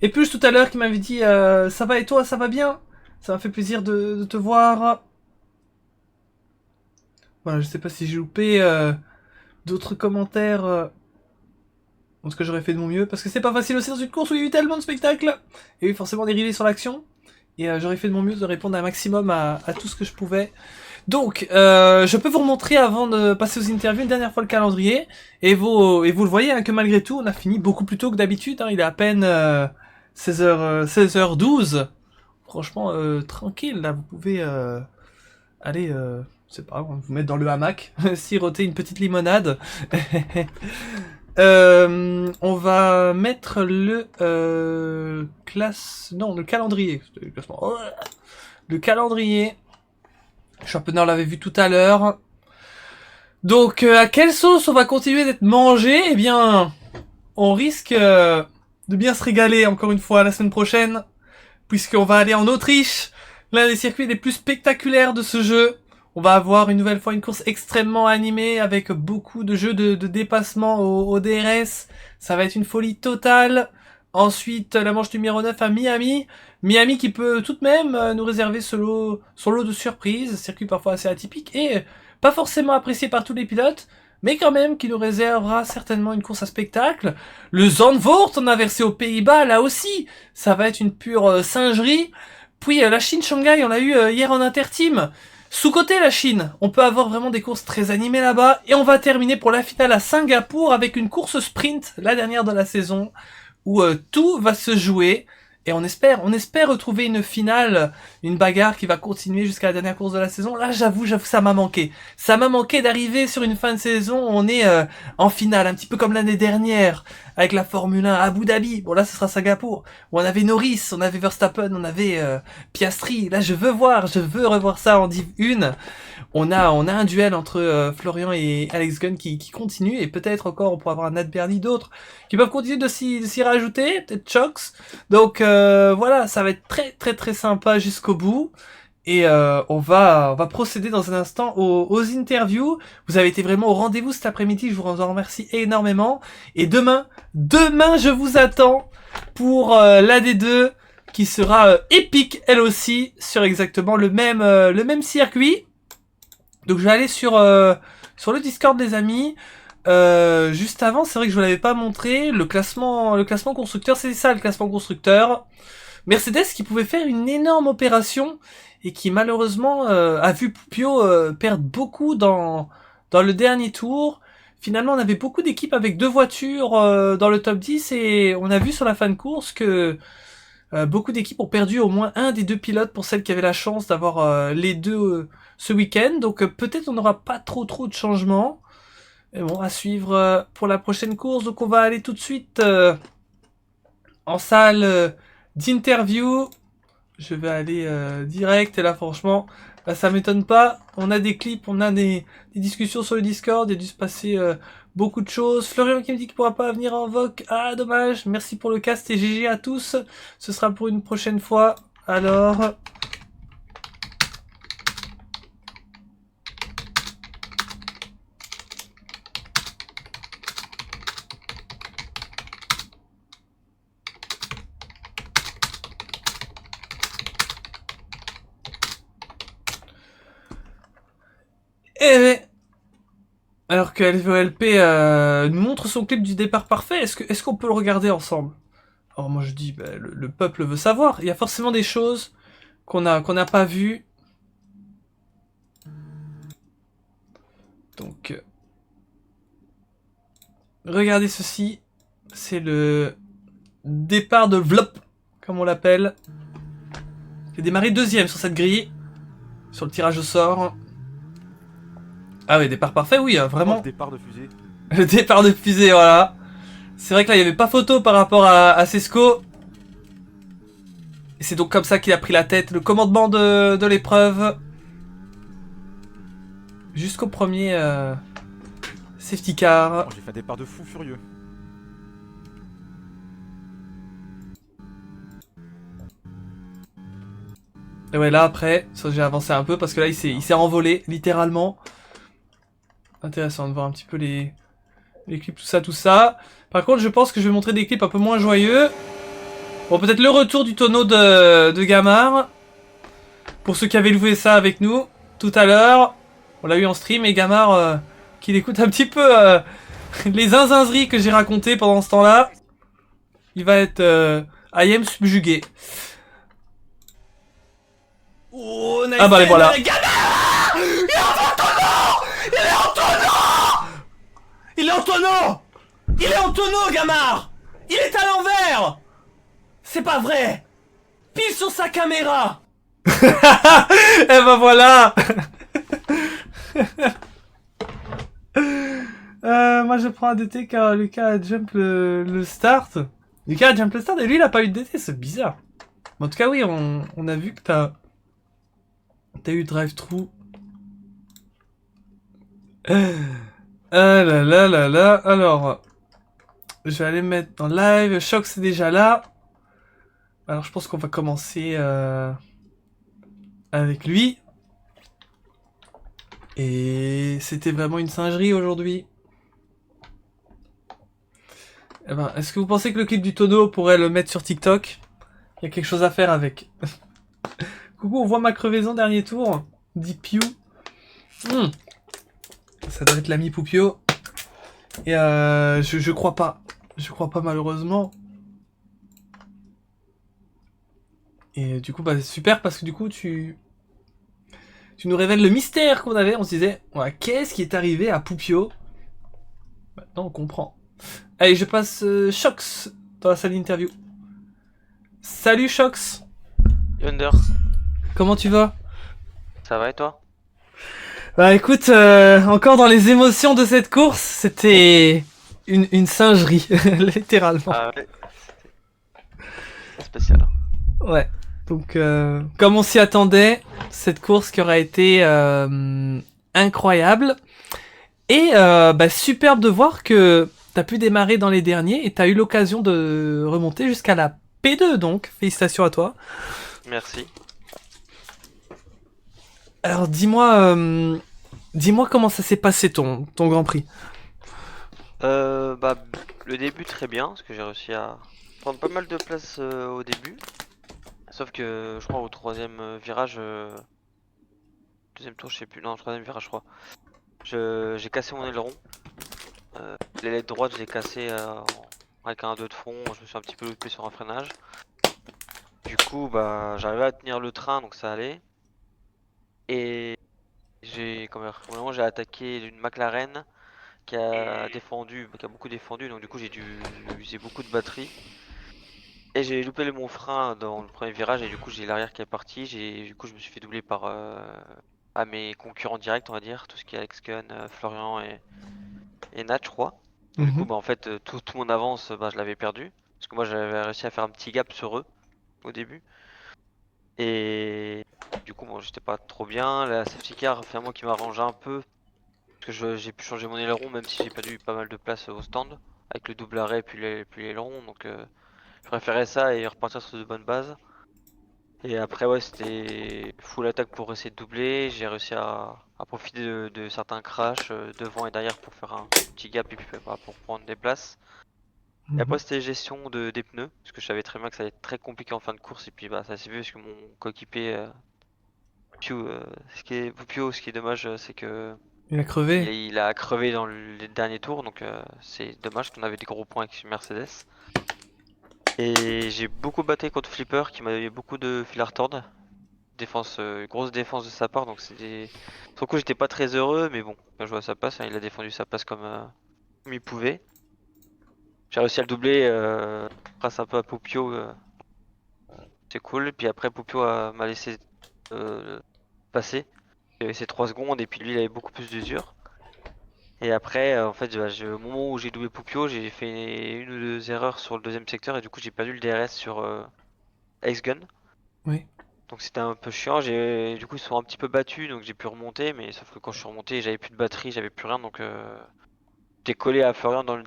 [SPEAKER 1] Et plus tout à l'heure qui m'avait dit ça va et toi, ça va bien? Ça m'a fait plaisir de te voir. Voilà, je sais pas si j'ai loupé d'autres commentaires. En tout cas, j'aurais fait de mon mieux parce que c'est pas facile aussi dans une course où il y a eu tellement de spectacles. Et oui, forcément dérivé sur l'action. Et j'aurais fait de mon mieux de répondre un maximum à tout ce que je pouvais. Donc, je peux vous remontrer avant de passer aux interviews une dernière fois le calendrier. Et vous le voyez hein, que malgré tout, on a fini beaucoup plus tôt que d'habitude. Hein, il est à peine 16h12. Franchement, tranquille, là, vous pouvez aller, c'est pas grave, vous mettre dans le hamac, siroter une petite limonade. On va mettre le le calendrier. Le classement. Oh, le calendrier. Le championnat, on l'avait vu tout à l'heure. Donc, à quelle sauce on va continuer d'être mangé? Eh bien, on risque de bien se régaler encore une fois la semaine prochaine, puisqu'on va aller en Autriche, l'un des circuits les plus spectaculaires de ce jeu. On va avoir une nouvelle fois une course extrêmement animée avec beaucoup de jeux de dépassement au DRS. Ça va être une folie totale. Ensuite, la manche numéro 9 à Miami. Miami qui peut tout de même nous réserver son lot de surprises. Circuit parfois assez atypique et pas forcément apprécié par tous les pilotes, mais quand même qui nous réservera certainement une course à spectacle. Le Zandvoort, on a versé aux Pays-Bas, là aussi. Ça va être une pure singerie. Puis la Chine Shanghai, on l'a eu hier en interteam. Sous-côté la Chine, on peut avoir vraiment des courses très animées là-bas. Et on va terminer pour la finale à Singapour avec une course sprint, la dernière de la saison, où tout va se jouer. Et on espère retrouver une finale, une bagarre qui va continuer jusqu'à la dernière course de la saison. Là, j'avoue, ça m'a manqué. Ça m'a manqué d'arriver sur une fin de saison où on est en finale, un petit peu comme l'année dernière, avec la Formule 1 à Abu Dhabi. Bon, là, ce sera Singapour, où on avait Norris, on avait Verstappen, on avait Piastri. Là, je veux revoir ça en Div 1. On a un duel entre Florian et Alex Gunn qui continue, et peut-être encore on pourra avoir un Bernie, d'autres qui peuvent continuer de s'y rajouter, peut-être Chox. Donc voilà, ça va être très très très sympa jusqu'au bout. Et on va procéder dans un instant aux interviews. Vous avez été vraiment au rendez-vous cet après-midi, je vous en remercie énormément. Et demain je vous attends pour l'AD2 qui sera épique elle aussi, sur exactement le même circuit. Donc je vais aller sur le Discord des amis. Juste avant, c'est vrai que je vous l'avais pas montré, le classement constructeur, c'est ça le classement constructeur. Mercedes qui pouvait faire une énorme opération et qui malheureusement a vu Pupio perdre beaucoup dans le dernier tour. Finalement, on avait beaucoup d'équipes avec deux voitures dans le top 10 et on a vu sur la fin de course que beaucoup d'équipes ont perdu au moins un des deux pilotes pour celles qui avaient la chance d'avoir les deux ce week-end. Donc peut-être on n'aura pas trop de changements. Et bon, à suivre pour la prochaine course. Donc on va aller tout de suite en salle d'interview. Je vais aller direct. Et là franchement, là, ça m'étonne pas. On a des clips, on a des discussions sur le Discord. Il y a dû se passer beaucoup de choses. Florian qui me dit qu'il pourra pas venir en VOC. Ah dommage. Merci pour le cast et GG à tous. Ce sera pour une prochaine fois. Alors... Eh, alors que LVLP nous montre son clip du départ parfait, est-ce qu'on peut le regarder ensemble? Alors moi je dis, bah, le peuple veut savoir. Il y a forcément des choses qu'on n'a pas vues. Donc, regardez ceci. C'est le départ de Vlop, comme on l'appelle. Il a démarré deuxième sur cette grille, sur le tirage au sort. Ah ouais, départ parfait, oui, vraiment.
[SPEAKER 2] Le départ de fusée.
[SPEAKER 1] Le départ de fusée, voilà. C'est vrai que là, il n'y avait pas photo par rapport à Sesco. Et c'est donc comme ça qu'il a pris la tête, le commandement de l'épreuve. Jusqu'au premier safety car.
[SPEAKER 2] Oh, j'ai fait un départ de fou furieux.
[SPEAKER 1] Et ouais, là après, ça j'ai avancé un peu parce que là il s'est envolé, littéralement. Intéressant de voir un petit peu les clips, tout ça. Par contre, je pense que je vais montrer des clips un peu moins joyeux. Bon, peut-être le retour du tonneau de Gamar. Pour ceux qui avaient loué ça avec nous tout à l'heure. On l'a eu en stream et Gamar qu'il écoute un petit peu les zinzinzeries que j'ai racontées pendant ce temps-là. Il va être I am subjugué.
[SPEAKER 3] Oh, nice.
[SPEAKER 1] Ah bah les voilà.
[SPEAKER 3] Il est en tonneau. Il est en tonneau. Il est en tonneau. Il est en tonneau, Gamar. Il est à l'envers. C'est pas vrai. Pile sur sa caméra.
[SPEAKER 1] Et ben voilà. Moi je prends un DT car Lucas a jump le start. Lucas a jump le start et lui il a pas eu de DT, c'est bizarre. Mais en tout cas oui, on a vu que t'as eu drive-thru. Ah là là là là. Alors, je vais aller me mettre dans live. Choc c'est déjà là. Alors je pense qu'on va commencer avec lui. Et c'était vraiment une singerie aujourd'hui. Eh ben, est-ce que vous pensez que le clip du tonneau pourrait le mettre sur TikTok? Il y a quelque chose à faire avec. Coucou, on voit ma crevaison dernier tour. Dit Piu. Ça doit être l'ami Poupio. Et je crois pas. Je crois pas malheureusement. Et du coup, bah c'est super parce que du coup, tu nous révèles le mystère qu'on avait. On se disait, ouais, qu'est-ce qui est arrivé à Poupio? Maintenant, on comprend. Allez, je passe Shox dans la salle d'interview. Salut Shox.
[SPEAKER 4] Yonder,
[SPEAKER 1] Comment tu vas?
[SPEAKER 4] ça va et toi?
[SPEAKER 1] Bah écoute, encore dans les émotions de cette course, c'était une singerie, littéralement.
[SPEAKER 4] Ah ouais, c'est spécial.
[SPEAKER 1] Ouais. Donc, comme on s'y attendait, cette course qui aura été incroyable. Et bah, superbe de voir que t'as pu démarrer dans les derniers et t'as eu l'occasion de remonter jusqu'à la P2, donc félicitations à toi.
[SPEAKER 4] Merci.
[SPEAKER 1] Alors dis-moi comment ça s'est passé ton Grand Prix.
[SPEAKER 4] Bah, le début très bien, parce que j'ai réussi à prendre pas mal de place au début. Sauf que je crois au troisième virage, deuxième tour, je sais plus, non, troisième virage, je crois. J'ai cassé mon aileron. L'aile droite, je l'ai cassé avec un 2 de fond, je me suis un petit peu loupé sur un freinage. Du coup, bah, j'arrivais à tenir le train, donc ça allait. Et vraiment, j'ai attaqué une McLaren qui a beaucoup défendu, donc du coup j'ai dû user beaucoup de batterie. Et j'ai loupé mon frein dans le premier virage et du coup j'ai l'arrière qui est parti. Du coup je me suis fait doubler par à mes concurrents directs, on va dire, tout ce qui est Alex Gun, Florian et Nat, je crois. Du coup bah en fait toute mon avance bah, je l'avais perdu parce que moi j'avais réussi à faire un petit gap sur eux au début. Et du coup bon j'étais pas trop bien. La safety car finalement qui m'a arrangé un peu. Parce que j'ai pu changer mon aileron même si j'ai perdu pas mal de place au stand avec le double arrêt puis l'aileron, donc je préférais ça et repartir sur de bonnes bases. Et après ouais c'était full attaque pour essayer de doubler, j'ai réussi à profiter de certains crashs devant et derrière pour faire un petit gap et puis bah, pour prendre des places. Et après c'était gestion des pneus, parce que je savais très bien que ça allait être très compliqué en fin de course et puis bah ça s'est vu parce que mon coéquipier Pupio, ce qui est dommage c'est que
[SPEAKER 1] Il a crevé.
[SPEAKER 4] il a crevé dans les derniers tours, donc c'est dommage qu'on avait des gros points avec Mercedes. Et j'ai beaucoup battu contre Flipper qui m'avait beaucoup de fil à retordre. Grosse défense de sa part, donc c'était. Sur le coup, j'étais pas très heureux, mais bon, bien joué à sa place, hein, il a défendu sa place comme il pouvait. J'ai réussi à le doubler grâce un peu à Poupio, c'est cool. Puis après, m'a laissé passer. Il avait ses 3 secondes, et puis lui, il avait beaucoup plus d'usure. Et après, en fait, bah, au moment où j'ai doublé Poupio, j'ai fait une ou deux erreurs sur le deuxième secteur et du coup j'ai perdu le DRS sur X-Gun.
[SPEAKER 1] Oui.
[SPEAKER 4] Donc c'était un peu chiant, du coup ils sont un petit peu battus donc j'ai pu remonter mais sauf que quand je suis remonté j'avais plus de batterie, j'avais plus rien donc j'étais collé à Florian dans la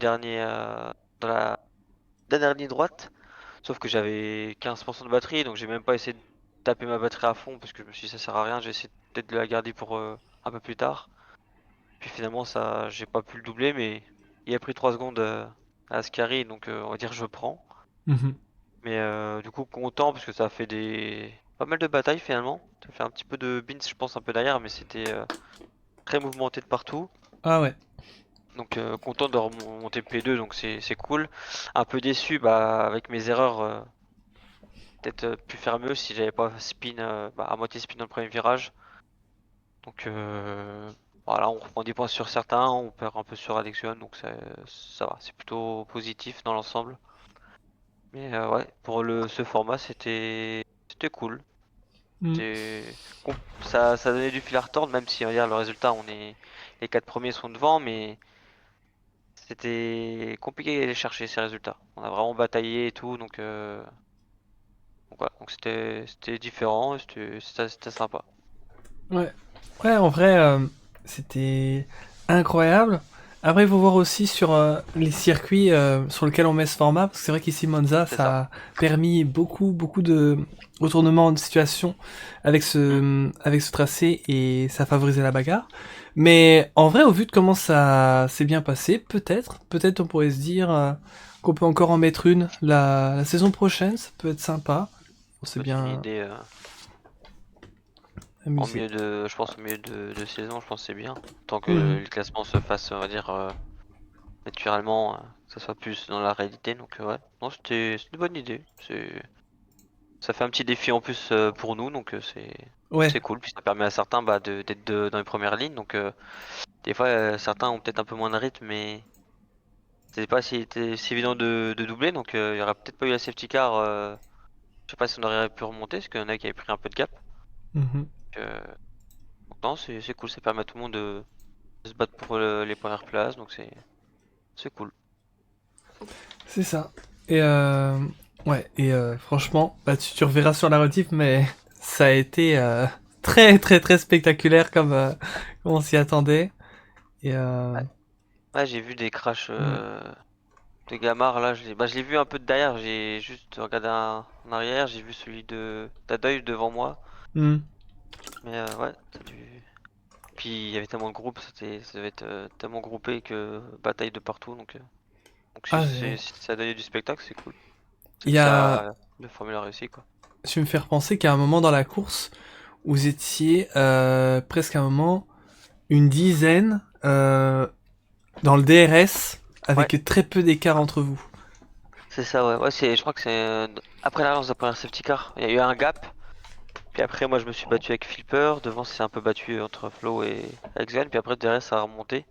[SPEAKER 4] dernière ligne droite sauf que j'avais 15% de batterie donc j'ai même pas essayé de taper ma batterie à fond parce que je me suis dit ça sert à rien, j'ai essayé peut-être de la garder pour un peu plus tard. Puis finalement ça j'ai pas pu le doubler mais il a pris 3 secondes à Ascari donc on va dire je prends.
[SPEAKER 1] Mhm.
[SPEAKER 4] Mais du coup content parce que ça a fait des pas mal de batailles finalement. Ça fait un petit peu de bins je pense un peu derrière mais c'était très mouvementé de partout.
[SPEAKER 1] Ah ouais.
[SPEAKER 4] Donc content de remonter P2 donc c'est cool. Un peu déçu bah avec mes erreurs peut-être pu faire mieux si j'avais pas spin à moitié spin dans le premier virage. Donc voilà on reprend des points sur certains, on perd un peu sur Alexion donc ça va, c'est plutôt positif dans l'ensemble. Mais ouais pour ce format c'était cool.
[SPEAKER 1] Mm.
[SPEAKER 4] Ça donnait du fil à retordre, même si on va dire le résultat, les 4 premiers sont devant, mais c'était compliqué d'aller chercher ces résultats. On a vraiment bataillé et tout, donc voilà, donc c'était différent, et c'était sympa.
[SPEAKER 1] Ouais. Ouais, en vrai, c'était incroyable. Après, il faut voir aussi sur les circuits sur lesquels on met ce format, parce que c'est vrai qu'ici Monza,
[SPEAKER 4] C'est ça.
[SPEAKER 1] ça a permis beaucoup de retournements de situation
[SPEAKER 4] Mm.
[SPEAKER 1] avec ce tracé et ça a favorisé la bagarre. Mais en vrai, au vu de comment ça s'est bien passé, peut-être on pourrait se dire qu'on peut encore en mettre une la saison prochaine, ça peut être sympa. On s'est
[SPEAKER 4] Peut être une
[SPEAKER 1] bien
[SPEAKER 4] idée
[SPEAKER 1] amusé.
[SPEAKER 4] je pense au milieu de saison, je pense que c'est bien. Tant que
[SPEAKER 1] Mhm.
[SPEAKER 4] le classement se fasse, on va dire, naturellement, que ça soit plus dans la réalité, donc ouais. Non, c'est une bonne idée. Ça fait un petit défi en plus pour nous, donc
[SPEAKER 1] Ouais.
[SPEAKER 4] c'est cool. Puis ça permet à certains d'être dans les premières lignes. Donc des fois, certains ont peut-être un peu moins de rythme, mais c'est pas si évident de doubler. Donc il y aurait peut-être pas eu la safety car. Je sais pas si on aurait pu remonter, parce qu'il y en a qui avaient pris un peu de gap.
[SPEAKER 1] Mhm.
[SPEAKER 4] Donc non, c'est cool. Ça permet à tout le monde de se battre pour les premières places. Donc c'est cool.
[SPEAKER 1] C'est ça. Et ouais, et franchement, bah, tu reverras sur la rediff, mais ça a été très spectaculaire comme on s'y attendait. Et
[SPEAKER 4] Ouais, ouais, j'ai vu des crashs
[SPEAKER 1] mm,
[SPEAKER 4] de Gamard là. Je l'ai vu un peu de derrière. J'ai juste regardé en arrière. J'ai vu celui de d'Adoy devant moi.
[SPEAKER 1] mm.
[SPEAKER 4] Mais ouais, t'as dû. Puis il y avait tellement de groupes, ça devait être tellement groupé que bataille de partout. Donc
[SPEAKER 1] Ah,
[SPEAKER 4] si ça donnait du spectacle, c'est cool. C'est
[SPEAKER 1] il
[SPEAKER 4] que
[SPEAKER 1] y a,
[SPEAKER 4] ça, le formulaire réussi quoi.
[SPEAKER 1] je vais me faire penser qu'à un moment dans la course, vous étiez presque à un moment une dizaine dans le DRS
[SPEAKER 4] Ouais,
[SPEAKER 1] avec très peu d'écart entre vous.
[SPEAKER 4] c'est ça, ouais. Ouais, je crois que c'est après la lance de la première safety car, il y a eu un gap. Puis après, moi je me suis battu avec Flipper. Devant, c'est un peu battu entre Flo et Exxon. Puis après, derrière, ça a remonté.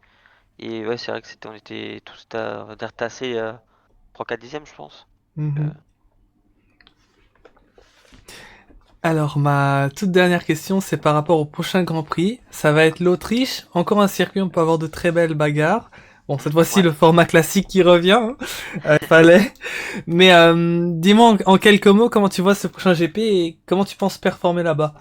[SPEAKER 4] Et ouais, c'est vrai que on était tous tassés 3-4 dixièmes, je pense. Euh,
[SPEAKER 1] Mhm. Alors, ma toute dernière question, c'est par rapport au prochain Grand Prix. Ça va être l'Autriche. Encore un circuit, on peut avoir de très belles bagarres. Bon, cette fois-ci,
[SPEAKER 4] ouais.
[SPEAKER 1] le format classique qui revient. Hein. Fallait. Mais dis-moi en quelques mots comment tu vois ce prochain GP et comment tu penses performer là-bas.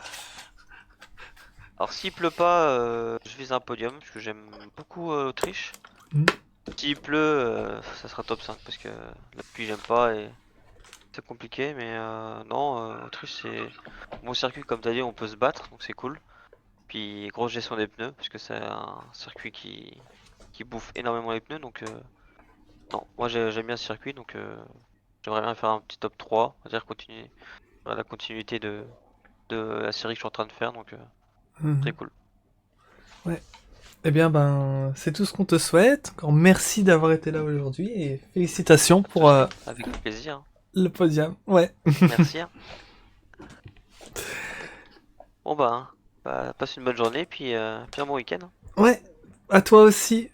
[SPEAKER 4] Alors s'il pleut pas, je vise un podium parce que j'aime beaucoup l'Autriche.
[SPEAKER 1] Mhm.
[SPEAKER 4] S'il pleut, ça sera top 5 parce que la pluie j'aime pas et c'est compliqué. Mais non, Autriche c'est un bon circuit comme t'as dit, on peut se battre donc c'est cool. Puis grosse gestion des pneus parce que c'est un circuit qui bouffe énormément les pneus donc non, moi j'aime bien ce circuit donc j'aimerais bien faire un petit top 3, on va dire continuer la continuité de la série que je suis en train de faire donc très
[SPEAKER 1] Mhm.
[SPEAKER 4] cool.
[SPEAKER 1] Ouais. Eh bien, ben, c'est tout ce qu'on te souhaite. Encore merci d'avoir été là aujourd'hui et félicitations
[SPEAKER 4] Pas de
[SPEAKER 1] pour
[SPEAKER 4] soucis, avec plaisir.
[SPEAKER 1] le podium. Ouais.
[SPEAKER 4] Merci, hein. Bon bah, passe une bonne journée, puis un bon week-end, hein.
[SPEAKER 1] Ouais. À toi aussi.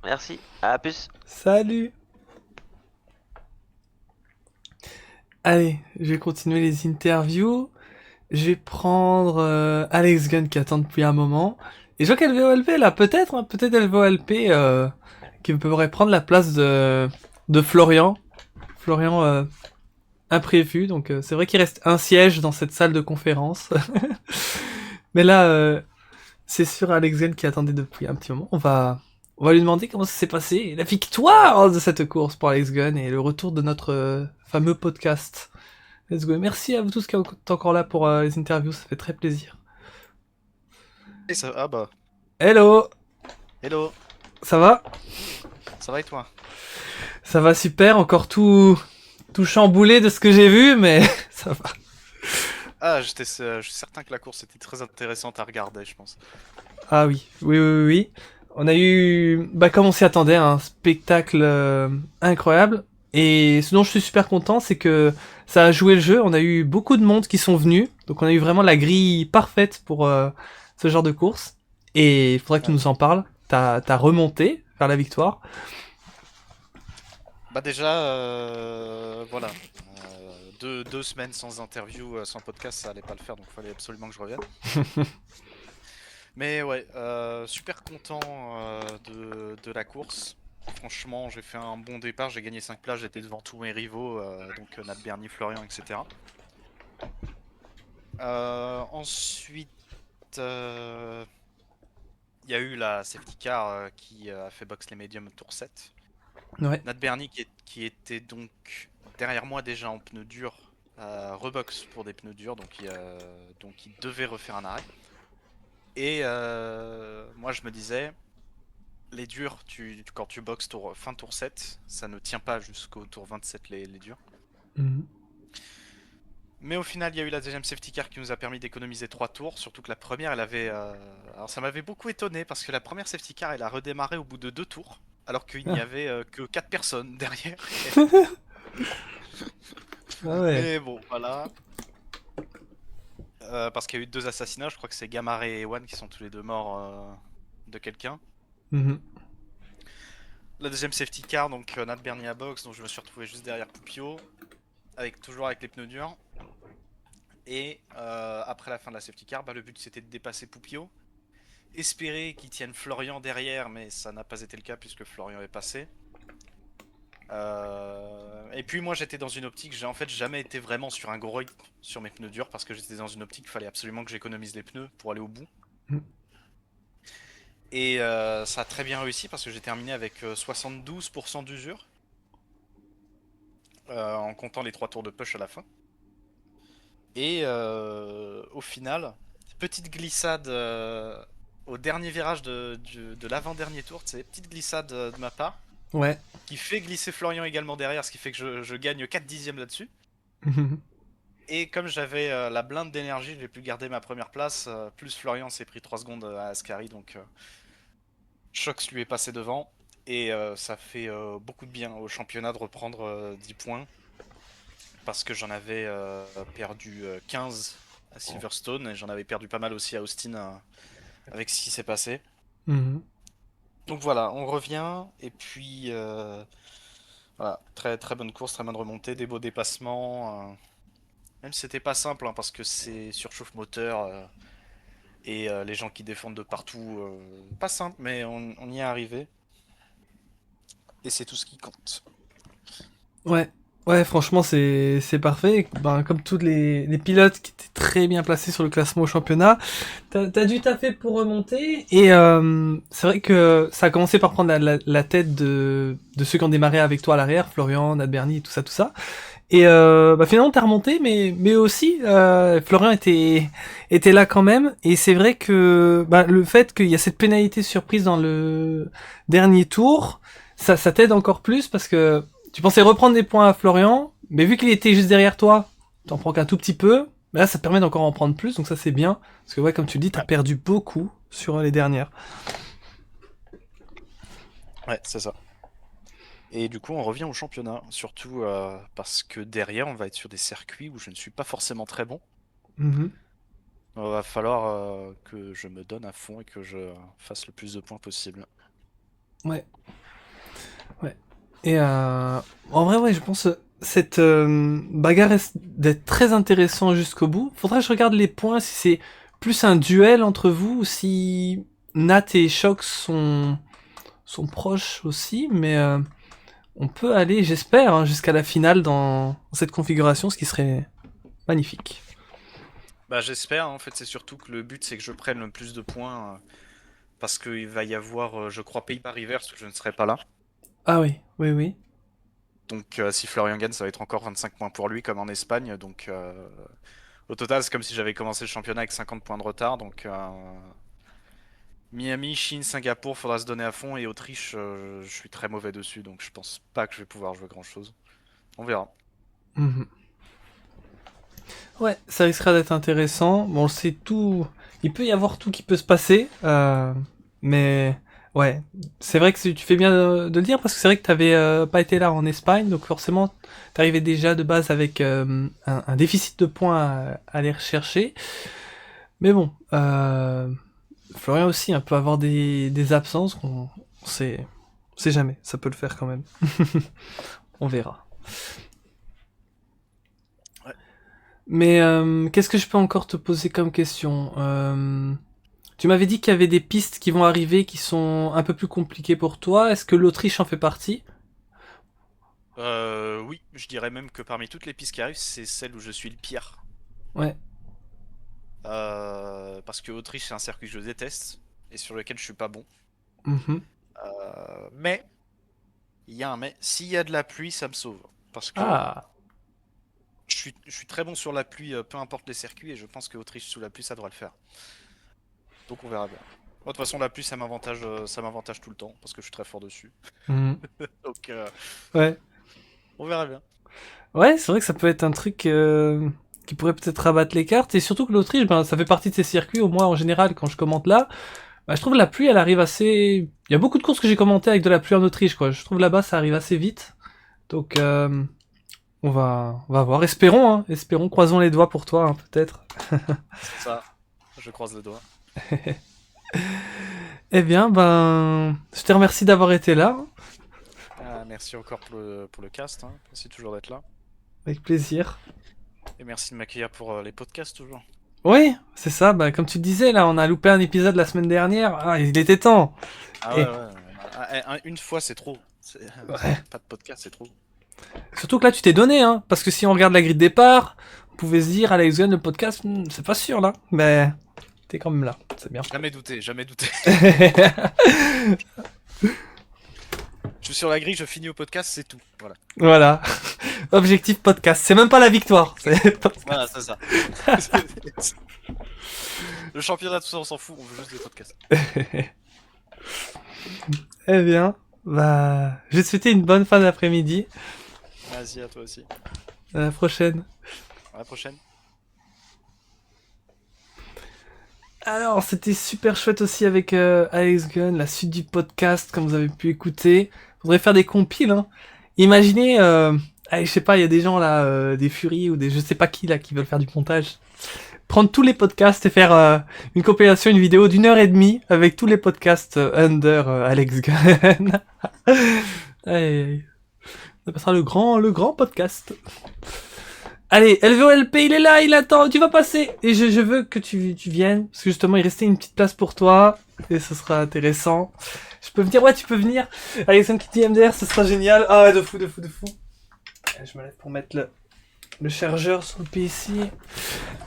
[SPEAKER 4] Merci, à plus.
[SPEAKER 1] Salut. Allez, je vais continuer les interviews. Je vais prendre Alex Gunn qui attend depuis un moment. Et je vois qu'elle va LP là, peut-être, hein, peut-être elle va LP qui pourrait prendre la place de Florian. Florian imprévu, donc c'est vrai qu'il reste un siège dans cette salle de conférence. Mais là, c'est sûr Alex Zen qui attendait depuis un petit moment. On va lui demander comment ça s'est passé, la victoire de cette course pour Alex Gunn et le retour de notre fameux podcast. Let's go. Merci à vous tous qui êtes encore là pour les interviews, ça fait très plaisir.
[SPEAKER 2] Et ça... Ah bah,
[SPEAKER 1] Hello,
[SPEAKER 2] hello,
[SPEAKER 1] ça va?
[SPEAKER 2] ça va et toi?
[SPEAKER 1] Ça va super, encore tout chamboulé de ce que j'ai vu, mais ça va.
[SPEAKER 2] Ah, je suis certain que la course était très intéressante à regarder, je pense.
[SPEAKER 1] Ah oui. On a eu, comme on s'y attendait, un spectacle incroyable. Et ce dont je suis super content, c'est que ça a joué le jeu. On a eu beaucoup de monde qui sont venus. Donc on a eu vraiment la grille parfaite pour ce genre de course. Et il faudrait que tu nous en parles. T'as remonté vers la victoire.
[SPEAKER 2] Bah déjà, voilà. 2 semaines sans interview, sans podcast, ça allait pas le faire, donc il fallait absolument que je revienne. Mais ouais, super content de la course. Franchement, j'ai fait un bon départ, j'ai gagné 5 places, j'étais devant tous mes rivaux, donc Nat Bernie, Florian, etc. Ensuite, il y a eu la safety car qui a fait box les médiums tour 7.
[SPEAKER 1] Ouais.
[SPEAKER 2] Nat Bernie qui était donc derrière moi déjà en pneus durs, rebox pour des pneus durs, donc il devait refaire un arrêt. Et moi je me disais, les durs, quand tu boxes fin tour 7, ça ne tient pas jusqu'au tour 27 les durs.
[SPEAKER 1] Mhm.
[SPEAKER 2] Mais au final, il y a eu la deuxième safety car qui nous a permis d'économiser 3 tours, surtout que la première, elle avait... Alors ça m'avait beaucoup étonné, parce que la première safety car, elle a redémarré au bout de 2 tours, alors qu'il n'y avait que 4 personnes derrière.
[SPEAKER 1] Ah ouais.
[SPEAKER 2] Mais bon, voilà. Parce qu'il y a eu 2 assassinats, je crois que c'est Gamare et Ewan qui sont tous les deux morts de quelqu'un.
[SPEAKER 1] Mhm.
[SPEAKER 2] La deuxième safety car, donc Nat Bernie à box, donc je me suis retrouvé juste derrière Poupio, toujours avec les pneus durs. Et après la fin de la safety car, le but c'était de dépasser Poupio. Espérer qu'il tienne Florian derrière, mais ça n'a pas été le cas puisque Florian est passé. Et puis moi j'étais dans une optique, j'ai en fait jamais été vraiment sur un gros rythme sur mes pneus durs parce que j'étais dans une optique, il fallait absolument que j'économise les pneus pour aller au bout. Et ça a très bien réussi parce que j'ai terminé avec 72% d'usure en comptant les 3 tours de push à la fin. Et au final, petite glissade au dernier virage de l'avant-dernier tour, c'est petite glissade de ma part.
[SPEAKER 1] Ouais.
[SPEAKER 2] Qui fait glisser Florian également derrière, ce qui fait que je gagne 4 dixièmes là-dessus. Et comme j'avais la blinde d'énergie, j'ai pu garder ma première place, plus Florian s'est pris 3 secondes à Ascari, donc Shox lui est passé devant. Et ça fait beaucoup de bien au championnat de reprendre 10 points. Parce que j'en avais perdu 15 à Silverstone, et j'en avais perdu pas mal aussi à Austin avec ce qui s'est passé. Donc voilà, on revient, et puis voilà, très très bonne course, très bonne remontée, des beaux dépassements. Même si c'était pas simple, hein, parce que c'est surchauffe moteur et les gens qui défendent de partout, pas simple, mais on y est arrivé. Et c'est tout ce qui compte.
[SPEAKER 1] Ouais, franchement, c'est parfait. Comme tous les pilotes qui étaient très bien placés sur le classement au championnat, t'as dû taffer pour remonter. Et c'est vrai que ça a commencé par prendre la tête de ceux qui ont démarré avec toi à l'arrière, Florian, Nat Bernie, tout ça. Et finalement, t'as remonté, mais aussi, Florian était là quand même. Et c'est vrai que le fait qu'il y a cette pénalité surprise dans le dernier tour, ça t'aide encore plus parce que tu pensais reprendre des points à Florian, mais vu qu'il était juste derrière toi, t'en prends qu'un tout petit peu. Mais là, ça te permet d'encore en prendre plus, donc ça c'est bien. Parce que ouais, comme tu le dis, t'as perdu beaucoup sur les dernières.
[SPEAKER 2] Ouais, c'est ça. Et du coup, on revient au championnat, surtout parce que derrière, on va être sur des circuits où je ne suis pas forcément très bon. Il va falloir que je me donne à fond et que je fasse le plus de points possible.
[SPEAKER 1] Ouais. Et en vrai, ouais, je pense cette bagarre risque d'être très intéressant jusqu'au bout. Faudrait que je regarde les points si c'est plus un duel entre vous ou si Nat et Shox sont proches aussi, mais on peut aller, j'espère, hein, jusqu'à la finale dans cette configuration, ce qui serait magnifique.
[SPEAKER 2] Bah j'espère, en fait c'est surtout que le but c'est que je prenne le plus de points parce qu'il va y avoir, je crois, Pays-Bas Reverse où je ne serai pas là.
[SPEAKER 1] Ah oui, oui, oui.
[SPEAKER 2] Donc si Florian gagne, ça va être encore 25 points pour lui comme en Espagne. Donc au total c'est comme si j'avais commencé le championnat avec 50 points de retard. Donc Miami, Chine, Singapour, faudra se donner à fond. Et Autriche, je suis très mauvais dessus, donc je pense pas que je vais pouvoir jouer grand chose. On verra.
[SPEAKER 1] Mhm. Ouais, ça risquera d'être intéressant. Bon, c'est tout. Il peut y avoir tout qui peut se passer, mais ouais, c'est vrai que tu fais bien de le dire parce que c'est vrai que t'avais pas été là en Espagne, donc forcément t'arrivais déjà de base avec un déficit de points à aller rechercher. Mais bon, Florian aussi peut avoir des absences on sait jamais, ça peut le faire quand même. On verra.
[SPEAKER 2] Ouais.
[SPEAKER 1] Mais qu'est-ce que je peux encore te poser comme question? Tu m'avais dit qu'il y avait des pistes qui vont arriver qui sont un peu plus compliquées pour toi. Est-ce que l'Autriche en fait partie?
[SPEAKER 2] Oui, je dirais même que parmi toutes les pistes qui arrivent, c'est celle où je suis le pire.
[SPEAKER 1] Ouais.
[SPEAKER 2] Parce que Autriche, c'est un circuit que je déteste et sur lequel je suis pas bon.
[SPEAKER 1] Mhm.
[SPEAKER 2] Mais, il y a un mais, s'il y a de la pluie, ça me sauve. Parce que
[SPEAKER 1] Ah.
[SPEAKER 2] je suis très bon sur la pluie, peu importe les circuits, et je pense que Autriche sous la pluie, ça devrait le faire. Donc on verra bien. Bon, de toute façon, la pluie, ça m'avantage tout le temps, parce que je suis très fort dessus.
[SPEAKER 1] Mhm.
[SPEAKER 2] Donc
[SPEAKER 1] Ouais.
[SPEAKER 2] on verra bien.
[SPEAKER 1] Ouais, c'est vrai que ça peut être un truc qui pourrait peut-être rabattre les cartes. Et surtout que l'Autriche, ben, ça fait partie de ces circuits, au moins en général, quand je commente là. Bah, je trouve la pluie, elle arrive assez... Il y a beaucoup de courses que j'ai commentées avec de la pluie en Autriche, quoi. Je trouve là-bas, ça arrive assez vite. Donc, on va voir. Espérons, hein. Espérons, croisons les doigts pour toi, hein, peut-être.
[SPEAKER 2] C'est ça, je croise les doigts.
[SPEAKER 1] Eh bien, ben... Je te remercie d'avoir été là.
[SPEAKER 2] Merci encore pour le cast, hein. Merci toujours d'être là.
[SPEAKER 1] Avec plaisir.
[SPEAKER 2] Et merci de m'accueillir pour les podcasts toujours.
[SPEAKER 1] Oui, c'est ça. Bah, comme tu disais, là, on a loupé un épisode la semaine dernière. Ah, il était temps.
[SPEAKER 2] Ah
[SPEAKER 1] Et-
[SPEAKER 2] ouais, ouais. Une fois c'est trop.
[SPEAKER 1] Ouais.
[SPEAKER 2] Pas de podcast, c'est trop.
[SPEAKER 1] Surtout que là, tu t'es donné, hein. Parce que si on regarde la grille de départ, on pouvait se dire, Alex Gunn, le podcast, c'est pas sûr, là. Mais t'es quand même là. C'est bien.
[SPEAKER 2] Jamais douté, jamais douté. Je suis sur la grille, je finis au podcast, c'est tout. Voilà,
[SPEAKER 1] Voilà. Objectif podcast. C'est même pas la victoire.
[SPEAKER 2] voilà c'est ça. Le championnat, tout ça, on s'en fout, on veut juste des podcasts.
[SPEAKER 1] Eh bien, bah, je vais te souhaiter une bonne fin d'après-midi.
[SPEAKER 2] Vas-y, à toi aussi.
[SPEAKER 1] À la prochaine.
[SPEAKER 2] À la prochaine.
[SPEAKER 1] Alors, c'était super chouette aussi avec Alex Gunn, la suite du podcast, comme vous avez pu écouter. Faudrait faire des compiles, hein. Imaginez, allez, je sais pas, il y a des gens là, des furies ou des je sais pas qui là, qui veulent faire du montage. Prendre tous les podcasts et faire une compilation, une vidéo d'1 heure et demie avec tous les podcasts under Alex Gunn. Aïe, aïe. Ça passera le grand podcast. Allez, LVOLP, il est là, il attend, tu vas passer. Et je veux que tu viennes, parce que justement, il restait une petite place pour toi, et ce sera intéressant. Je peux venir, ouais, tu peux venir. Alexandre qui dit MDR, ce sera génial. Ah ouais, de fou. Je me lève pour mettre le chargeur sur le PC.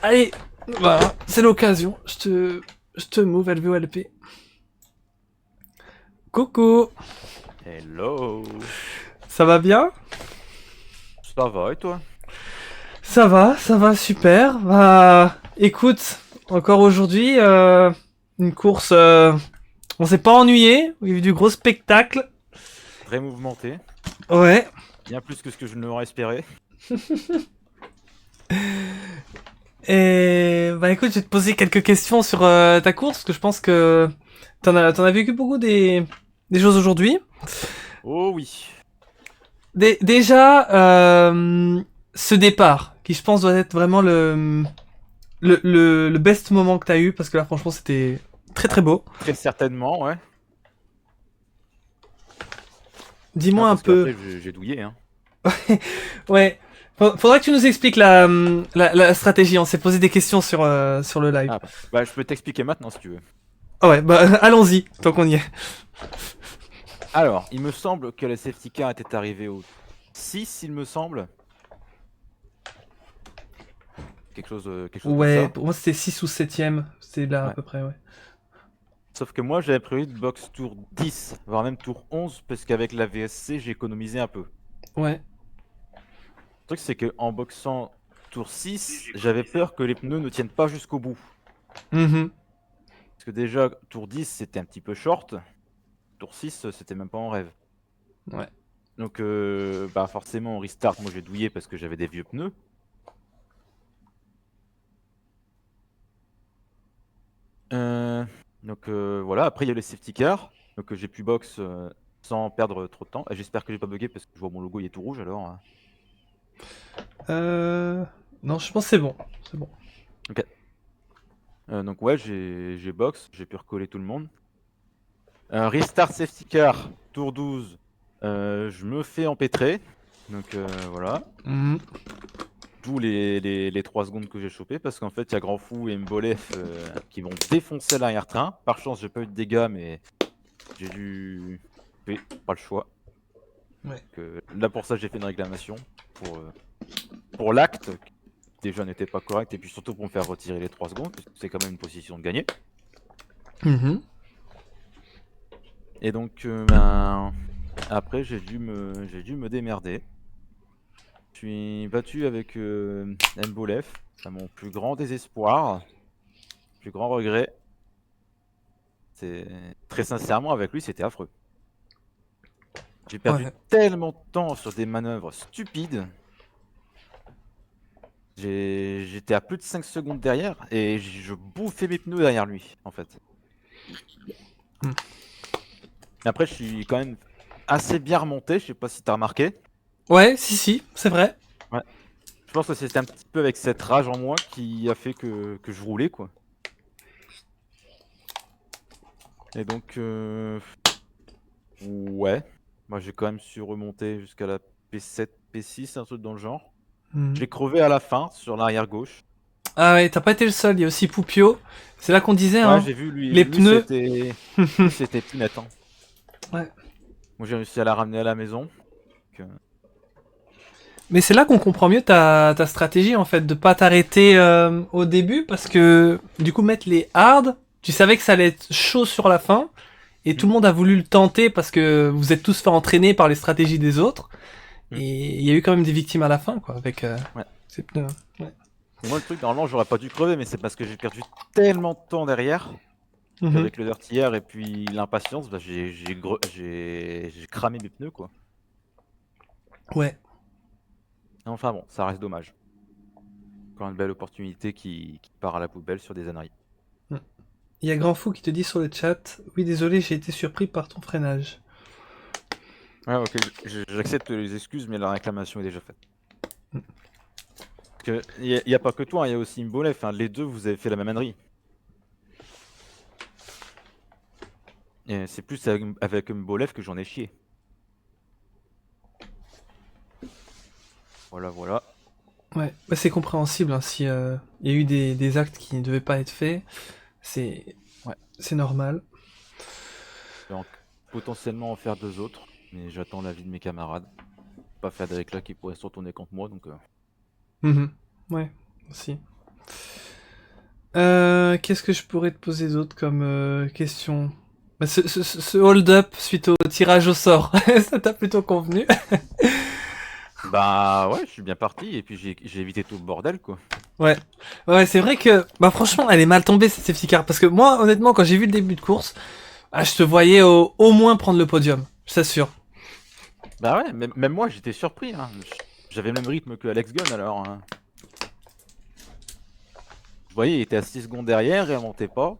[SPEAKER 1] Allez, voilà, c'est l'occasion. Je te move, LVOLP. Coucou.
[SPEAKER 5] Hello.
[SPEAKER 1] Ça va bien?
[SPEAKER 5] Ça va et toi?
[SPEAKER 1] Ça va, super. Bah, écoute, encore aujourd'hui, une course, on s'est pas ennuyé, il y a eu du gros spectacle.
[SPEAKER 5] Très mouvementé.
[SPEAKER 1] Ouais.
[SPEAKER 5] Bien plus que ce que je ne l'aurais espéré.
[SPEAKER 1] Et bah écoute, je vais te poser quelques questions sur ta course, parce que je pense que t'en as vécu beaucoup des choses aujourd'hui.
[SPEAKER 5] Oh oui.
[SPEAKER 1] Déjà, ce départ, qui je pense doit être vraiment le best moment que t'as eu, parce que là franchement c'était très très beau.
[SPEAKER 5] Très certainement, ouais.
[SPEAKER 1] Dis-moi un
[SPEAKER 5] Parce
[SPEAKER 1] peu.
[SPEAKER 5] qu'après, j'ai douillé, hein.
[SPEAKER 1] Ouais. Faudra que tu nous expliques la stratégie. On s'est posé des questions sur le live.
[SPEAKER 5] Ah, bah, je peux t'expliquer maintenant si tu veux.
[SPEAKER 1] Ah ouais, bah allons-y, tant qu'on y est.
[SPEAKER 5] Alors, il me semble que le safety car était arrivé au 6, il me semble. Quelque chose comme
[SPEAKER 1] Ouais,
[SPEAKER 5] ça.
[SPEAKER 1] pour moi c'était 6 ou 7ème. C'est là à
[SPEAKER 5] Ouais.
[SPEAKER 1] peu près, ouais.
[SPEAKER 5] Sauf que moi, j'avais prévu de box tour 10, voire même tour 11, parce qu'avec la VSC, j'ai économisé un peu.
[SPEAKER 1] Ouais.
[SPEAKER 5] Le truc, c'est qu'en boxant tour 6, j'avais peur que les pneus ne tiennent pas jusqu'au bout.
[SPEAKER 1] Mhm.
[SPEAKER 5] Parce que déjà, tour 10, c'était un petit peu short. Tour 6, c'était même pas en rêve.
[SPEAKER 1] Ouais.
[SPEAKER 5] Donc, bah forcément, en restart, moi j'ai douillé parce que j'avais des vieux pneus. Donc voilà, après il y a les safety cars. Donc j'ai pu box sans perdre trop de temps. Et j'espère que j'ai pas bugué parce que je vois mon logo il est tout rouge alors.
[SPEAKER 1] Non, je pense que c'est bon. C'est bon.
[SPEAKER 5] Donc ouais, j'ai box, j'ai pu recoller tout le monde. Restart safety car, tour 12, je me fais empêtrer. Donc voilà.
[SPEAKER 1] Mhm.
[SPEAKER 5] D'où les 3 secondes que j'ai chopé parce qu'en fait il y a Grand Fou et Mbolef qui vont défoncer l'arrière-train. Par chance j'ai pas eu de dégâts mais j'ai dû... Oui, pas le choix.
[SPEAKER 1] Ouais.
[SPEAKER 5] Donc, là pour ça j'ai fait une réclamation pour l'acte qui déjà n'était pas correct et puis surtout pour me faire retirer les 3 secondes parce que c'est quand même une position de gagner.
[SPEAKER 1] Mhm.
[SPEAKER 5] Et donc ben, après j'ai dû me démerder. Je suis battu avec Mbolef à mon plus grand désespoir, plus grand regret. C'est très sincèrement avec lui c'était affreux. J'ai perdu
[SPEAKER 1] Ouais.
[SPEAKER 5] tellement de temps sur des manœuvres stupides. J'étais à plus de 5 secondes derrière et je bouffais mes pneus derrière lui en fait.
[SPEAKER 1] Hmm.
[SPEAKER 5] Après je suis quand même assez bien remonté, je sais pas si t'as remarqué.
[SPEAKER 1] Ouais, si, c'est vrai.
[SPEAKER 5] Ouais. Je pense que c'était un petit peu avec cette rage en moi qui a fait que je roulais quoi. Et donc ouais, moi j'ai quand même su remonter jusqu'à la P7, P6, un truc dans le genre.
[SPEAKER 1] Mhm.
[SPEAKER 5] J'ai crevé à la fin sur l'arrière gauche.
[SPEAKER 1] Ah ouais, t'as pas été le seul, il y a aussi Poupio. C'est là qu'on disait,
[SPEAKER 5] Ouais,
[SPEAKER 1] hein.
[SPEAKER 5] j'ai vu lui,
[SPEAKER 1] Les pneus.
[SPEAKER 5] lui c'était plus net. Hein.
[SPEAKER 1] Ouais.
[SPEAKER 5] Moi j'ai réussi à la ramener à la maison. Donc,
[SPEAKER 1] Mais c'est là qu'on comprend mieux ta stratégie en fait, de pas t'arrêter au début parce que du coup mettre les hard, tu savais que ça allait être chaud sur la fin et tout le monde a voulu le tenter parce que vous êtes tous fait entraîner par les stratégies des autres
[SPEAKER 5] Mm.
[SPEAKER 1] et il y a eu quand même des victimes à la fin quoi avec
[SPEAKER 5] Ouais.
[SPEAKER 1] ces pneus.
[SPEAKER 5] Et moi le truc normalement j'aurais pas dû crever mais c'est parce que j'ai perdu tellement de temps derrière
[SPEAKER 1] Mhm.
[SPEAKER 5] qu'avec le dirty air et puis l'impatience, bah, j'ai cramé mes pneus quoi.
[SPEAKER 1] Ouais.
[SPEAKER 5] Enfin bon, ça reste dommage. Encore une belle opportunité qui part à la poubelle sur des âneries.
[SPEAKER 1] Il y a Grand Fou qui te dit sur le chat, oui désolé j'ai été surpris par ton freinage.
[SPEAKER 5] Ouais ok, j'accepte les excuses mais la réclamation est déjà faite.
[SPEAKER 1] Mm.
[SPEAKER 5] Il y a pas que toi, il y a aussi Mbolef, hein. Les deux vous avez fait la même ânerie. Et c'est plus avec Mbolef que j'en ai chié. Voilà, voilà.
[SPEAKER 1] Ouais, bah, c'est compréhensible hein, si il y a eu des actes qui ne devaient pas être faits, c'est
[SPEAKER 5] Ouais.
[SPEAKER 1] c'est normal.
[SPEAKER 5] Je vais potentiellement en faire 2 autres, mais j'attends l'avis de mes camarades. Pas faire des réclats qui pourraient se retourner contre moi, donc...
[SPEAKER 1] Mhm. Ouais, aussi. Qu'est-ce que je pourrais te poser d'autre comme question? Bah, ce hold-up suite au tirage au sort, ça t'a plutôt convenu?
[SPEAKER 5] Bah ouais, je suis bien parti, et puis j'ai évité tout le bordel, quoi.
[SPEAKER 1] Ouais, ouais, c'est vrai que, bah franchement, elle est mal tombée cette safety car, parce que moi, honnêtement, quand j'ai vu le début de course, ah, je te voyais au moins prendre le podium, je t'assure.
[SPEAKER 5] Bah ouais, même moi j'étais surpris, hein. J'avais le même rythme que Alex Gunn, alors... hein. Vous voyez, il était à 6 secondes derrière, et il montait pas.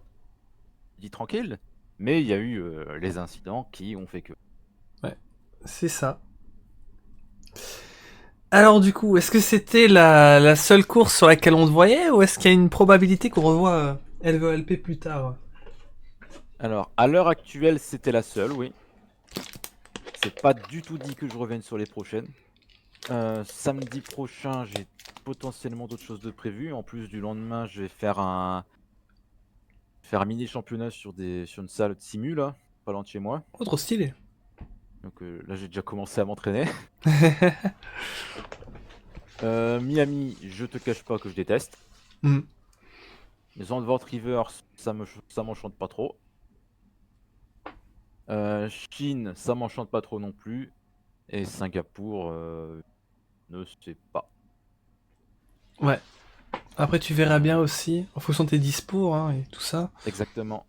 [SPEAKER 5] Il dit tranquille. Mais il y a eu les incidents qui ont fait que...
[SPEAKER 1] C'est ça. Alors du coup, est-ce que c'était la seule course sur laquelle on te voyait, ou est-ce qu'il y a une probabilité qu'on revoie LVLP plus tard?
[SPEAKER 5] Alors, à l'heure actuelle, c'était la seule, oui. C'est pas du tout dit que je revienne sur les prochaines. Samedi prochain, j'ai potentiellement d'autres choses de prévues. En plus du lendemain, je vais faire un mini championnat sur une salle de simu là, pas loin de chez moi.
[SPEAKER 1] Oh, trop stylé.
[SPEAKER 5] Donc là, j'ai déjà commencé à m'entraîner. Miami, je te cache pas que je déteste.
[SPEAKER 1] Hmm.
[SPEAKER 5] Les Zandvoort River, ça m'enchante pas trop. Chine, ça m'enchante pas trop non plus. Et Singapour, ne sais pas.
[SPEAKER 1] Ouais. Après, tu verras bien aussi, en fonction de tes dispos hein, et tout ça.
[SPEAKER 5] Exactement.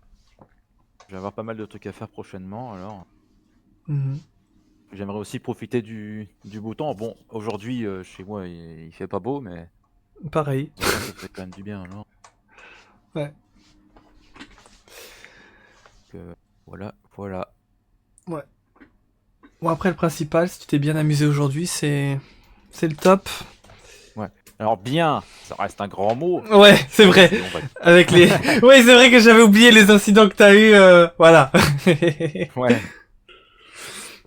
[SPEAKER 5] Je vais avoir pas mal de trucs à faire prochainement, alors.
[SPEAKER 1] Mhm.
[SPEAKER 5] J'aimerais aussi profiter du beau temps. Bon, aujourd'hui, chez moi, il fait pas beau, mais
[SPEAKER 1] Pareil.
[SPEAKER 5] ça fait quand même du bien, alors.
[SPEAKER 1] Ouais.
[SPEAKER 5] Donc, voilà, voilà.
[SPEAKER 1] Bon, après, le principal, si tu t'es bien amusé aujourd'hui, c'est le top.
[SPEAKER 5] Alors bien, ça reste un grand mot.
[SPEAKER 1] Ouais, c'est vrai.
[SPEAKER 5] mais on va-
[SPEAKER 1] Avec les... Oui, c'est vrai que j'avais oublié les incidents que t'as eu. Voilà.
[SPEAKER 5] Ouais.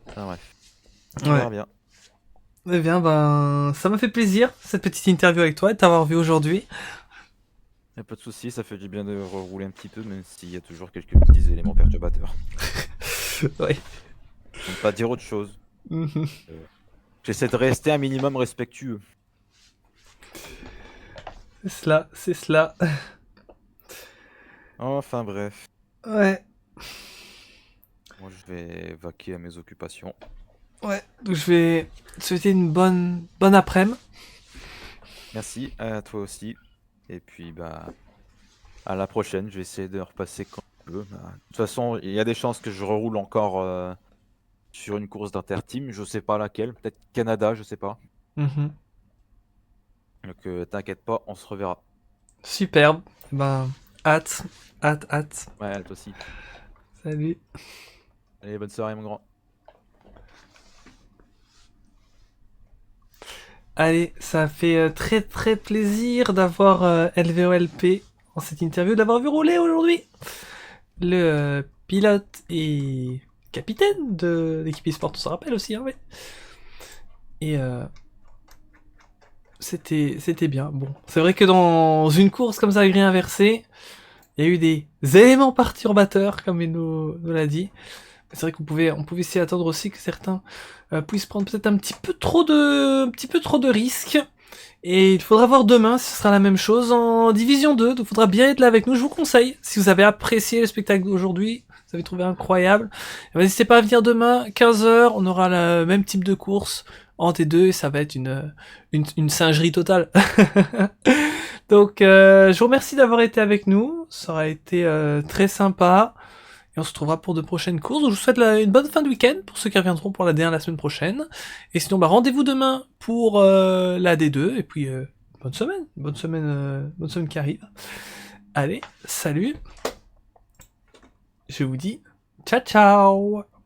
[SPEAKER 5] Enfin, bref. On
[SPEAKER 1] Ouais.
[SPEAKER 5] verra bien.
[SPEAKER 1] Eh bien, ben, ça m'a fait plaisir, cette petite interview avec toi et de t'avoir vu aujourd'hui.
[SPEAKER 5] Y a pas de souci, ça fait du bien de rerouler un petit peu, même s'il y a toujours quelques petits éléments perturbateurs.
[SPEAKER 1] Ouais.
[SPEAKER 5] Pour ne pas dire autre chose.
[SPEAKER 1] Mhm.
[SPEAKER 5] J'essaie de rester un minimum respectueux.
[SPEAKER 1] C'est cela, c'est cela.
[SPEAKER 5] Enfin bref,
[SPEAKER 1] Ouais.
[SPEAKER 5] moi je vais vaquer à mes occupations.
[SPEAKER 1] Ouais. Donc, je vais te souhaiter une bonne après-midi.
[SPEAKER 5] Merci à toi aussi. Et puis bah à la prochaine, je vais essayer de repasser quand je peux. Bah, de toute façon, il y a des chances que je reroule encore sur une course d'inter-team. Je sais pas laquelle, peut-être Canada, je sais pas.
[SPEAKER 1] Mhm.
[SPEAKER 5] Donc t'inquiète pas, on se reverra.
[SPEAKER 1] Superbe. Ben, hâte, hâte, hâte.
[SPEAKER 5] Ouais, toi aussi.
[SPEAKER 1] Salut.
[SPEAKER 5] Allez, bonne soirée mon grand.
[SPEAKER 1] Allez, ça fait très très plaisir d'avoir LVOLP en cette interview, d'avoir vu rouler aujourd'hui le pilote et capitaine de l'équipe eSport, on se rappelle aussi, hein, ouais. Et c'était bien. Bon, c'est vrai que dans une course comme ça, à grille inversée, il y a eu des éléments perturbateurs, comme il nous l'a dit. C'est vrai on pouvait s'y attendre aussi que certains puissent prendre peut-être un petit peu trop de risques. Et il faudra voir demain si ce sera la même chose en Division 2. Donc il faudra bien être là avec nous. Je vous conseille, si vous avez apprécié le spectacle d'aujourd'hui, vous avez trouvé incroyable, n'hésitez pas à venir demain, 15h, on aura le même type de course en T2 et ça va être une singerie totale. Donc je vous remercie d'avoir été avec nous. Ça aura été très sympa. Et on se retrouvera pour de prochaines courses. Donc, je vous souhaite une bonne fin de week-end pour ceux qui reviendront pour la D1 la semaine prochaine. Et sinon, bah, rendez-vous demain pour la D2. Et puis, bonne semaine qui arrive. Allez, salut. Je vous dis ciao ciao.